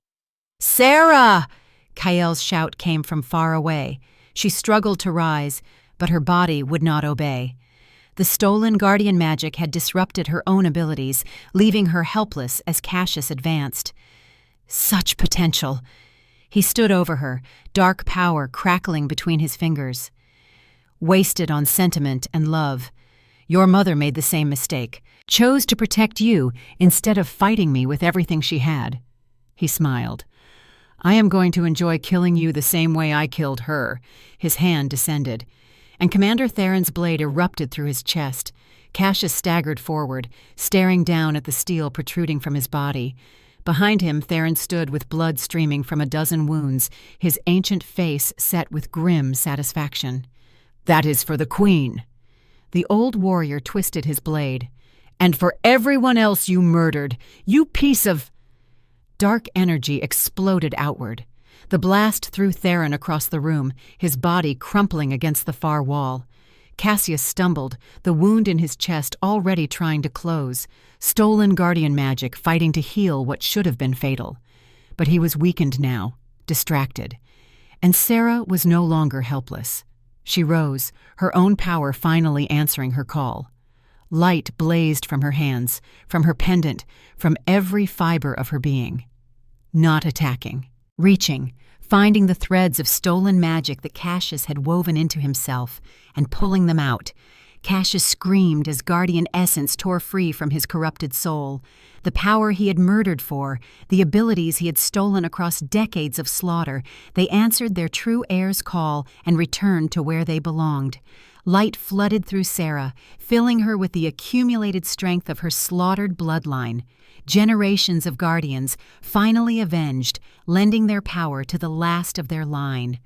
"Sera!" Kael's shout came from far away. She struggled to rise, but her body would not obey. The stolen guardian magic had disrupted her own abilities, leaving her helpless as Cassius advanced. Such potential! He stood over her, dark power crackling between his fingers. "Wasted on sentiment and love. Your mother made the same mistake, chose to protect you instead of fighting me with everything she had." He smiled. "I am going to enjoy killing you the same way I killed her." His hand descended, and Commander Theron's blade erupted through his chest. Cassius staggered forward, staring down at the steel protruding from his body. Behind him, Theron stood with blood streaming from a dozen wounds, his ancient face set with grim satisfaction. "That is for the Queen." The old warrior twisted his blade. "And for everyone else you murdered, you piece of—" Dark energy exploded outward. The blast threw Theron across the room, his body crumpling against the far wall. Cassius stumbled, the wound in his chest already trying to close, stolen guardian magic fighting to heal what should have been fatal. But he was weakened now, distracted. And Sera was no longer helpless. She rose, her own power finally answering her call. Light blazed from her hands, from her pendant, from every fiber of her being. Not attacking, reaching, finding the threads of stolen magic that Cassius had woven into himself, and pulling them out. Cassius screamed as guardian essence tore free from his corrupted soul. The power he had murdered for, the abilities he had stolen across decades of slaughter, they answered their true heir's call and returned to where they belonged. Light flooded through Sera, filling her with the accumulated strength of her slaughtered bloodline. Generations of guardians, finally avenged, lending their power to the last of their line.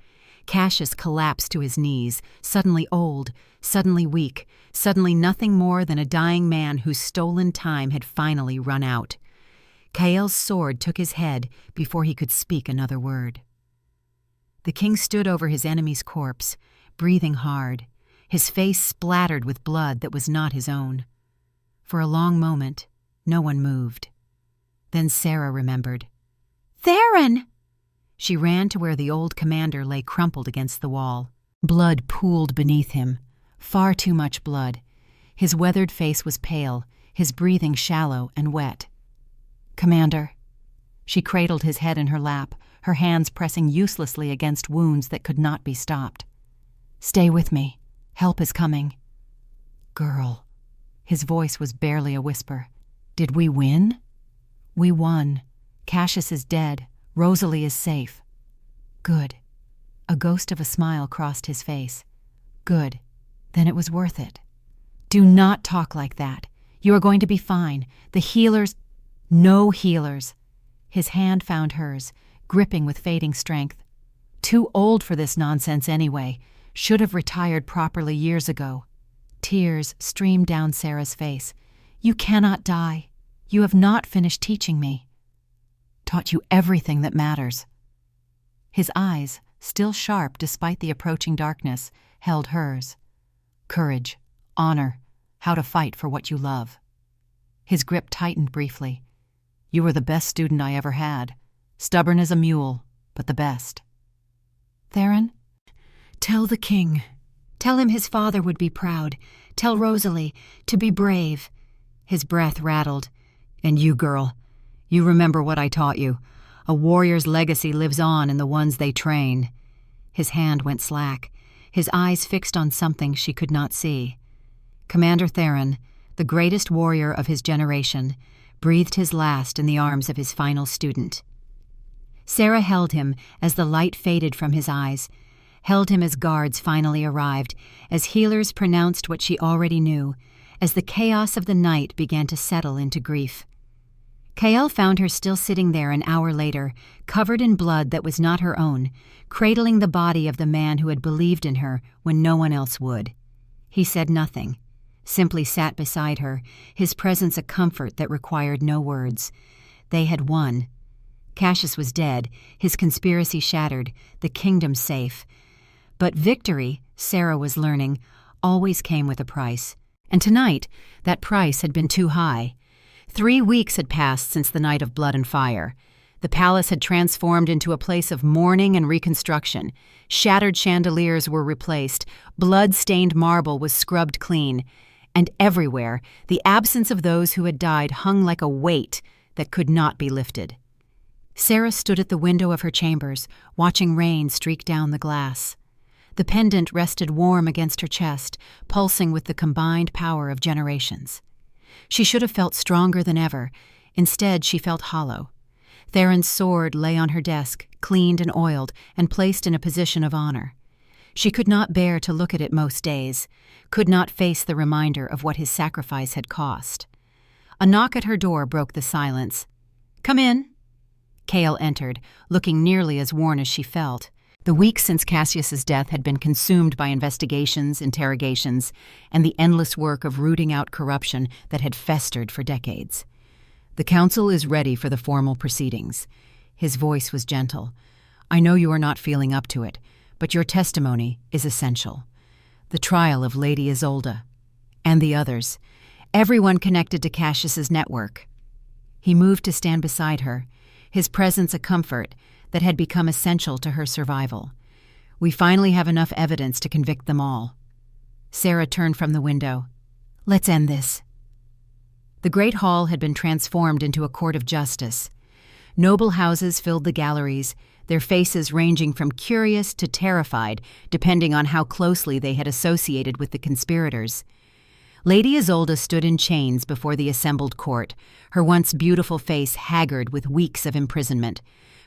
Cassius collapsed to his knees, suddenly old, suddenly weak, suddenly nothing more than a dying man whose stolen time had finally run out. Kael's sword took his head before he could speak another word. The king stood over his enemy's corpse, breathing hard, his face splattered with blood that was not his own. For a long moment, no one moved. Then Sera remembered. "Theron!" She ran to where the old commander lay crumpled against the wall. Blood pooled beneath him, far too much blood. His weathered face was pale, his breathing shallow and wet. "Commander." She cradled his head in her lap, her hands pressing uselessly against wounds that could not be stopped. "Stay with me. Help is coming." "Girl." His voice was barely a whisper. "Did we win?" "We won. Cassius is dead. Rosalie is safe." "Good." A ghost of a smile crossed his face. "Good. Then it was worth it." "Do not talk like that. You are going to be fine. The healers—" "No healers." His hand found hers, gripping with fading strength. "Too old for this nonsense anyway. Should have retired properly years ago." Tears streamed down Sera's face. "You cannot die. You have not finished teaching me." "Taught you everything that matters." His eyes, still sharp despite the approaching darkness, held hers. Courage, honor, how to fight for what you love. His grip tightened briefly. "You were the best student I ever had. Stubborn as a mule, but the best." "Theron, tell the king. Tell him his father would be proud. Tell Rosalie to be brave." His breath rattled. "And you, girl, you remember what I taught you. A warrior's legacy lives on in the ones they train." His hand went slack, his eyes fixed on something she could not see. Commander Theron, the greatest warrior of his generation, breathed his last in the arms of his final student. Sera held him as the light faded from his eyes. held him as guards finally arrived, as healers pronounced what she already knew, as the chaos of the night began to settle into grief. Kael found her still sitting there an hour later, covered in blood that was not her own, cradling the body of the man who had believed in her when no one else would. He said nothing, simply sat beside her, his presence a comfort that required no words. They had won. Cassius was dead, his conspiracy shattered, the kingdom safe. But victory, Sera was learning, always came with a price. And tonight, that price had been too high. 3 weeks had passed since the night of blood and fire. The palace had transformed into a place of mourning and reconstruction. Shattered chandeliers were replaced, blood-stained marble was scrubbed clean, and everywhere the absence of those who had died hung like a weight that could not be lifted. Sera stood at the window of her chambers, watching rain streak down the glass. The pendant rested warm against her chest, pulsing with the combined power of generations. She should have felt stronger than ever. Instead, she felt hollow. Theron's sword lay on her desk, cleaned and oiled, and placed in a position of honor. She could not bear to look at it most days, could not face the reminder of what his sacrifice had cost. A knock at her door broke the silence. "Come in." Kael entered, looking nearly as worn as she felt. The weeks since Cassius's death had been consumed by investigations, interrogations, and the endless work of rooting out corruption that had festered for decades. "The council is ready for the formal proceedings." His voice was gentle. "I know you are not feeling up to it, but your testimony is essential. The trial of Lady Isolde, and the others, everyone connected to Cassius's network." He moved to stand beside her, his presence a comfort that had become essential to her survival. "We finally have enough evidence to convict them all." Sera turned from the window. "Let's end this." The great hall had been transformed into a court of justice. Noble houses filled the galleries, their faces ranging from curious to terrified, depending on how closely they had associated with the conspirators. Lady Isolde stood in chains before the assembled court, her once beautiful face haggard with weeks of imprisonment.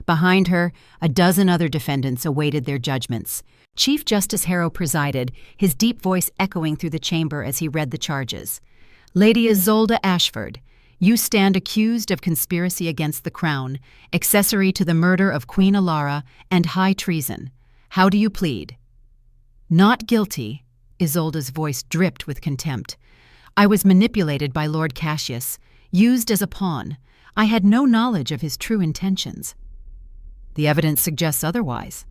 Behind her, a dozen other defendants awaited their judgments. Chief Justice Harrow presided, his deep voice echoing through the chamber as he read the charges. "Lady Isolde Ashford, you stand accused of conspiracy against the crown, accessory to the murder of Queen Alara, and high treason. How do you plead?" "Not guilty," Isolde's voice dripped with contempt. "I was manipulated by Lord Cassius, used as a pawn. I had no knowledge of his true intentions." "The evidence suggests otherwise."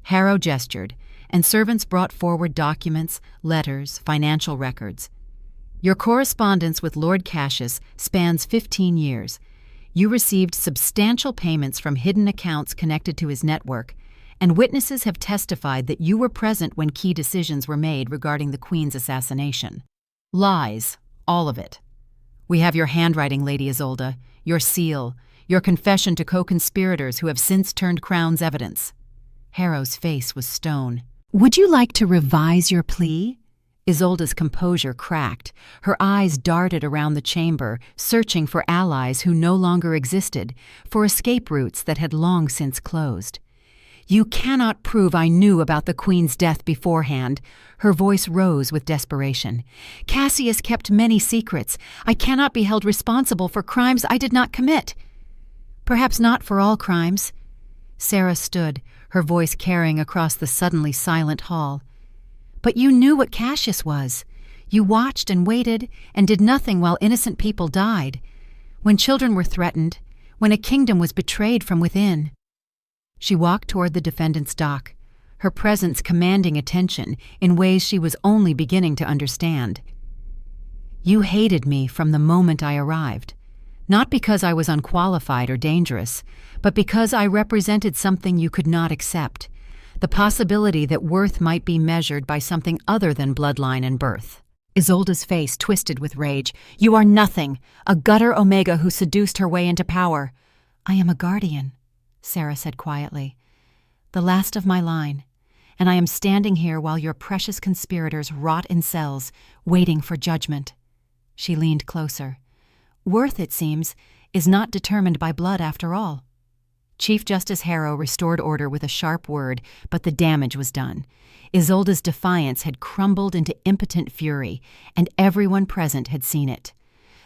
Harrow gestured, and servants brought forward documents, letters, financial records. "Your correspondence with Lord Cassius spans 15 years. You received substantial payments from hidden accounts connected to his network, and witnesses have testified that you were present when key decisions were made regarding the Queen's assassination. Lies, all of it. We have your handwriting, Lady Isolde, your seal, your confession to co-conspirators who have since turned Crown's evidence." Harrow's face was stone. "Would you like to revise your plea?" Isolde's composure cracked. Her eyes darted around the chamber, searching for allies who no longer existed, for escape routes that had long since closed. "You cannot prove I knew about the Queen's death beforehand." Her voice rose with desperation. "Cassius kept many secrets. I cannot be held responsible for crimes I did not commit." "Perhaps not for all crimes." Sera stood, her voice carrying across the suddenly silent hall. "But you knew what Cassius was. You watched and waited and did nothing while innocent people died. When children were threatened, when a kingdom was betrayed from within." She walked toward the defendant's dock, her presence commanding attention in ways she was only beginning to understand. "You hated me from the moment I arrived, not because I was unqualified or dangerous, but because I represented something you could not accept, the possibility that worth might be measured by something other than bloodline and birth." Isolde's face twisted with rage. "You are nothing, a gutter omega who seduced her way into power." "I am a guardian," Sera said quietly, "the last of my line, and I am standing here while your precious conspirators rot in cells, waiting for judgment." She leaned closer. "Worth, it seems, is not determined by blood after all." Chief Justice Harrow restored order with a sharp word, but the damage was done. Isolde's defiance had crumbled into impotent fury, and everyone present had seen it.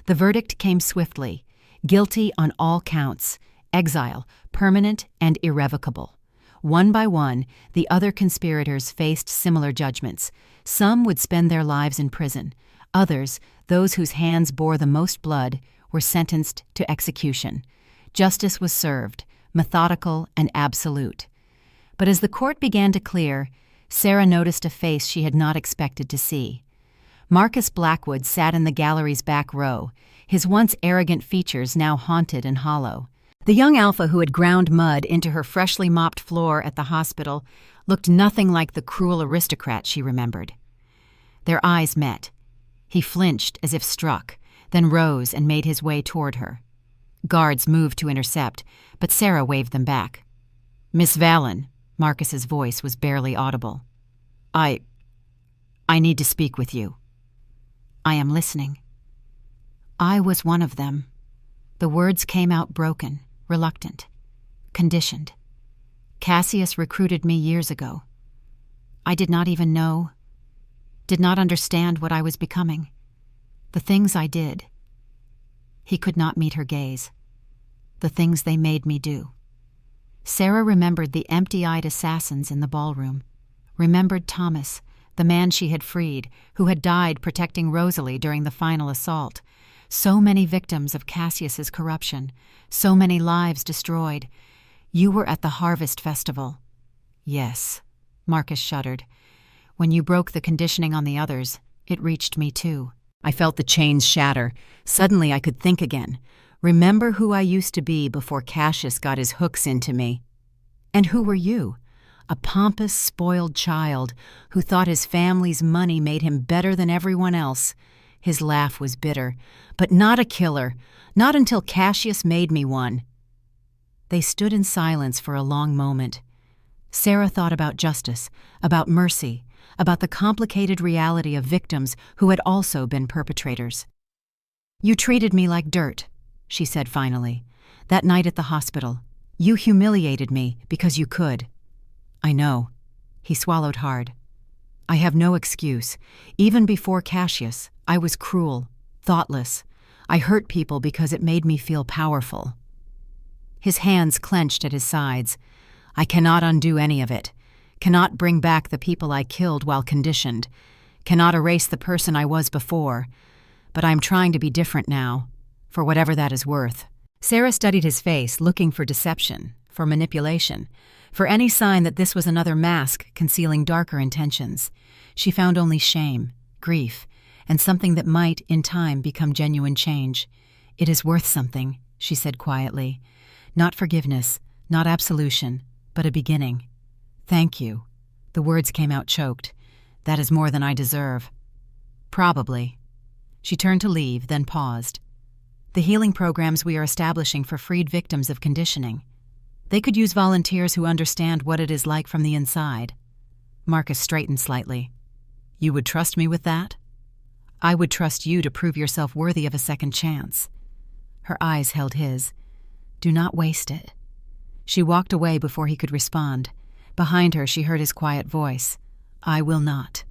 The verdict came swiftly: guilty on all counts, exile, permanent and irrevocable. One by one, the other conspirators faced similar judgments. Some would spend their lives in prison. Others, those whose hands bore the most blood, were sentenced to execution. Justice was served, methodical and absolute. But as the court began to clear, Sera noticed a face she had not expected to see. Marcus Blackwood sat in the gallery's back row, his once arrogant features now haunted and hollow. The young alpha who had ground mud into her freshly mopped floor at the hospital looked nothing like the cruel aristocrat she remembered. Their eyes met. He flinched as if struck, then rose and made his way toward her. Guards moved to intercept, but Sera waved them back. "Miss Valen," Marcus's voice was barely audible. I need to speak with you." "I am listening." "I was one of them." The words came out broken, reluctant, conditioned. "Cassius recruited me years ago. I did not even know, did not understand what I was becoming. The things I did." He could not meet her gaze. "The things they made me do." Sera remembered the empty-eyed assassins in the ballroom, remembered Thomas, the man she had freed, who had died protecting Rosalie during the final assault. So many victims of Cassius's corruption, so many lives destroyed. "You were at the Harvest Festival." "Yes," Marcus shuddered. "When you broke the conditioning on the others, it reached me too. I felt the chains shatter. Suddenly I could think again. Remember who I used to be before Cassius got his hooks into me. And who were you? A pompous, spoiled child who thought his family's money made him better than everyone else." His laugh was bitter. "But not a killer. Not until Cassius made me one." They stood in silence for a long moment. Sera thought about justice, about mercy, about the complicated reality of victims who had also been perpetrators. "You treated me like dirt," she said finally. "That night at the hospital. You humiliated me because you could." "I know." He swallowed hard. "I have no excuse. Even before Cassius, I was cruel, thoughtless. I hurt people because it made me feel powerful." His hands clenched at his sides. "I cannot undo any of it. Cannot bring back the people I killed while conditioned. Cannot erase the person I was before. But I am trying to be different now, for whatever that is worth." Sera studied his face, looking for deception, for manipulation, for any sign that this was another mask concealing darker intentions. She found only shame, grief, and something that might, in time, become genuine change. "It is worth something," she said quietly. "Not forgiveness, not absolution, but a beginning. Thank you." The words came out choked. "That is more than I deserve." "Probably." She turned to leave, then paused. "The healing programs we are establishing for freed victims of conditioning. They could use volunteers who understand what it is like from the inside." Marcus straightened slightly. "You would trust me with that?" "I would trust you to prove yourself worthy of a second chance." Her eyes held his. "Do not waste it." She walked away before he could respond. Behind her she heard his quiet voice. "I will not."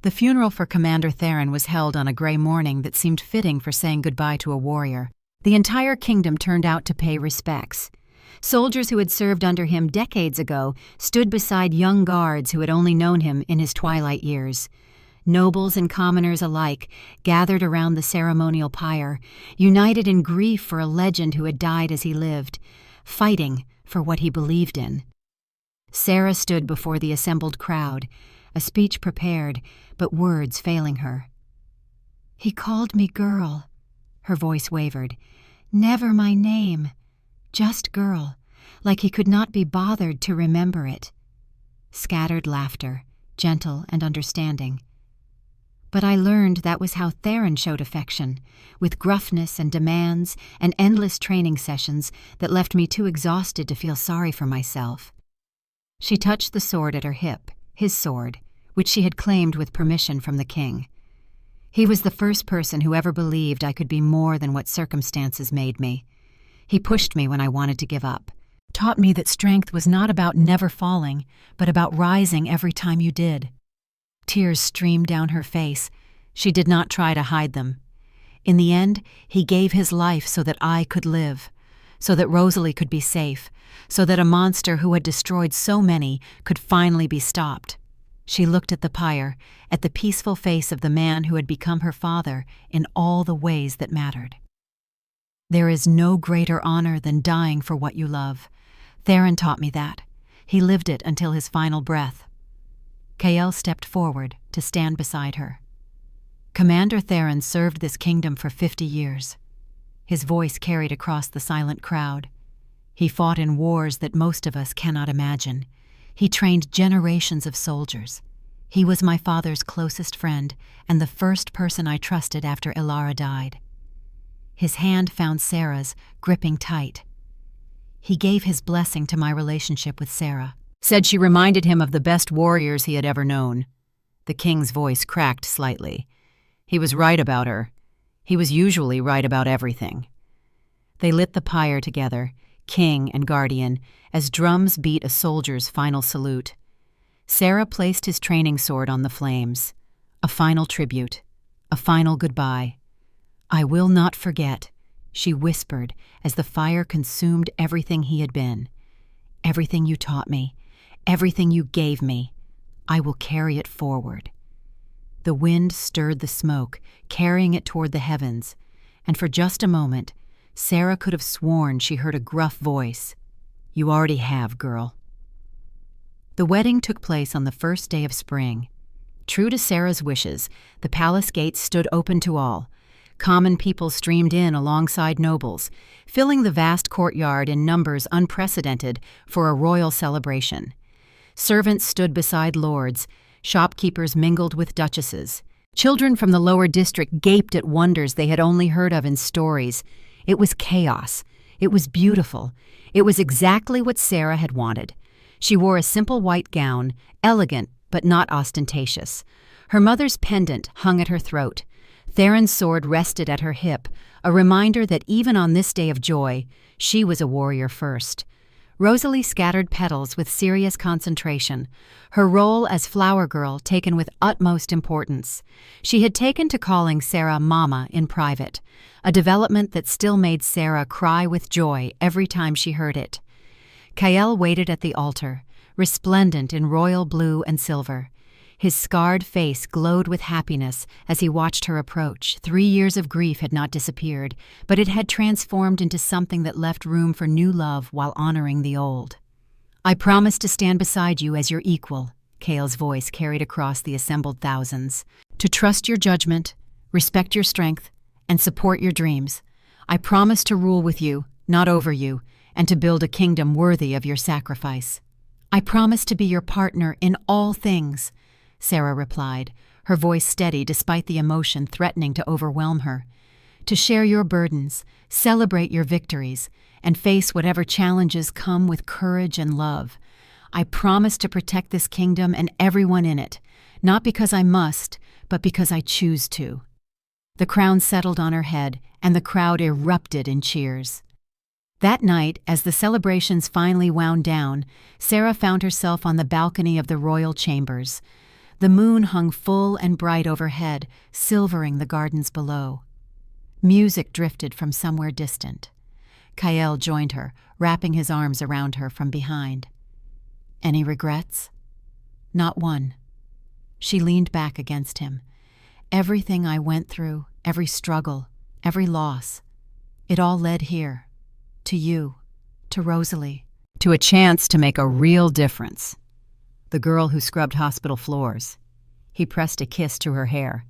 The funeral for Commander Theron was held on a gray morning that seemed fitting for saying goodbye to a warrior. The entire kingdom turned out to pay respects. Soldiers who had served under him decades ago stood beside young guards who had only known him in his twilight years. Nobles and commoners alike gathered around the ceremonial pyre, united in grief for a legend who had died as he lived, fighting for what he believed in. Sera stood before the assembled crowd, a speech prepared, but words failing her. "He called me girl," her voice wavered. "Never my name, just girl, like he could not be bothered to remember it." Scattered laughter, gentle and understanding. "But I learned that was how Theron showed affection, with gruffness and demands and endless training sessions that left me too exhausted to feel sorry for myself." She touched the sword at her hip, his sword, which she had claimed with permission from the king. "He was the first person who ever believed I could be more than what circumstances made me. He pushed me when I wanted to give up. Taught me that strength was not about never falling, but about rising every time you did. Tears streamed down her face. She did not try to hide them. In the end, he gave his life so that I could live, so that Rosalie could be safe, so that a monster who had destroyed so many could finally be stopped. She looked at the pyre, at the peaceful face of the man who had become her father in all the ways that mattered. There is no greater honor than dying for what you love. Theron taught me that. He lived it until his final breath. Kael stepped forward to stand beside her. Commander Theron served this kingdom for 50 years. His voice carried across the silent crowd. He fought in wars that most of us cannot imagine. He trained generations of soldiers. He was my father's closest friend and the first person I trusted after Ilara died. His hand found Sera's, gripping tight. He gave his blessing to my relationship with Sera. Said she reminded him of the best warriors he had ever known. The king's voice cracked slightly. He was right about her. He was usually right about everything. They lit the pyre together, king and guardian, as drums beat a soldier's final salute. Sera placed his training sword on the flames. A final tribute. A final goodbye. "I will not forget," she whispered as the fire consumed everything he had been. "Everything you taught me, everything you gave me, I will carry it forward." The wind stirred the smoke, carrying it toward the heavens, and for just a moment, Sera could have sworn she heard a gruff voice. "You already have, girl." The wedding took place on the first day of spring. True to Sera's wishes, the palace gates stood open to all. Common people streamed in alongside nobles, filling the vast courtyard in numbers unprecedented for a royal celebration. Servants stood beside lords, shopkeepers mingled with duchesses. Children from the lower district gaped at wonders they had only heard of in stories. It was chaos. It was beautiful. It was exactly what Sera had wanted. She wore a simple white gown, elegant but not ostentatious. Her mother's pendant hung at her throat. Theron's sword rested at her hip, a reminder that even on this day of joy, she was a warrior first. Rosalie scattered petals with serious concentration, her role as flower girl taken with utmost importance. She had taken to calling Sera Mama in private, a development that still made Sera cry with joy every time she heard it. Kael waited at the altar, resplendent in royal blue and silver. His scarred face glowed with happiness as he watched her approach. 3 years of grief had not disappeared, but it had transformed into something that left room for new love while honoring the old. "I promise to stand beside you as your equal," Kael's voice carried across the assembled thousands. "To trust your judgment, respect your strength, and support your dreams. I promise to rule with you, not over you, and to build a kingdom worthy of your sacrifice. I promise to be your partner in all things," Sera replied, her voice steady despite the emotion threatening to overwhelm her. "To share your burdens, celebrate your victories, and face whatever challenges come with courage and love. I promise to protect this kingdom and everyone in it, not because I must, but because I choose to." The crown settled on her head, and the crowd erupted in cheers. That night, as the celebrations finally wound down, Sera found herself on the balcony of the royal chambers. The moon hung full and bright overhead, silvering the gardens below. Music drifted from somewhere distant. Kael joined her, wrapping his arms around her from behind. "Any regrets?" "Not one." She leaned back against him. "Everything I went through, every struggle, every loss, it all led here. To you, to Rosalie, to a chance to make a real difference. The girl who scrubbed hospital floors." He pressed a kiss to her hair.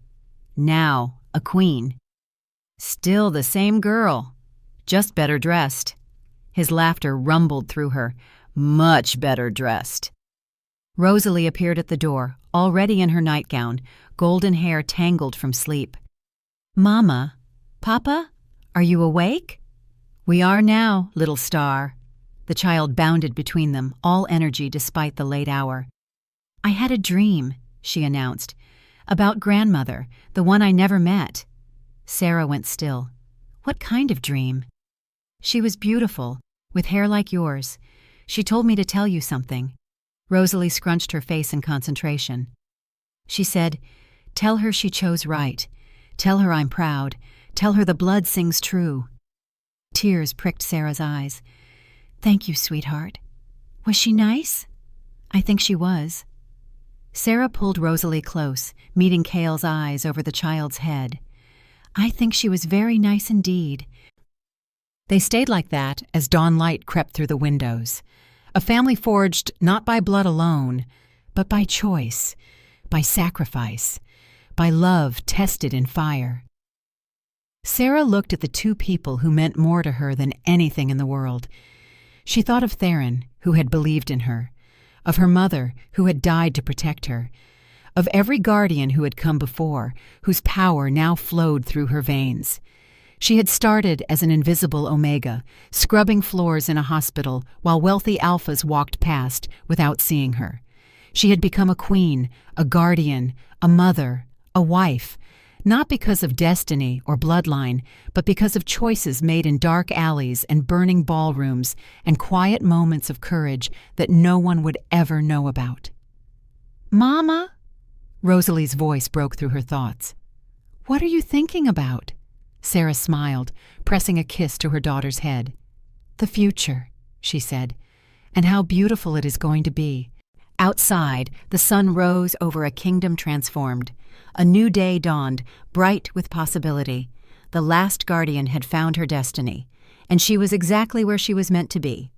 "Now, a queen. Still the same girl, just better dressed." His laughter rumbled through her. "Much better dressed." Rosalie appeared at the door, already in her nightgown, golden hair tangled from sleep. "Mama, Papa, are you awake?" "We are now, little star." The child bounded between them, all energy despite the late hour. "I had a dream," she announced, "about grandmother, the one I never met." Sera went still. "What kind of dream?" "She was beautiful, With hair like yours. She told me to tell you something." Rosalie scrunched her face in concentration. She said, "Tell her she chose right. Tell her I'm proud. Tell her the blood sings true." Tears pricked Sera's eyes. "Thank you, sweetheart. Was she nice?" "I think she was." Sera pulled Rosalie close, meeting Cale's eyes over the child's head. "I think she was very nice indeed." They stayed like that as dawn light crept through the windows. A family forged not by blood alone, but by choice, by sacrifice, by love tested in fire. Sera looked at the two people who meant more to her than anything in the world. She thought of Theron, who had believed in her, of her mother, who had died to protect her, of every guardian who had come before, whose power now flowed through her veins. She had started as an invisible omega, scrubbing floors in a hospital while wealthy alphas walked past without seeing her. She had become a queen, a guardian, a mother, a wife, not because of destiny or bloodline, but because of choices made in dark alleys and burning ballrooms and quiet moments of courage that no one would ever know about. "Mama?" Rosalie's voice broke through her thoughts. "What are you thinking about?" Sera smiled, pressing a kiss to her daughter's head. "The future," she said, "and how beautiful it is going to be." Outside, the sun rose over a kingdom transformed. A new day dawned, bright with possibility. The last guardian had found her destiny, and she was exactly where she was meant to be,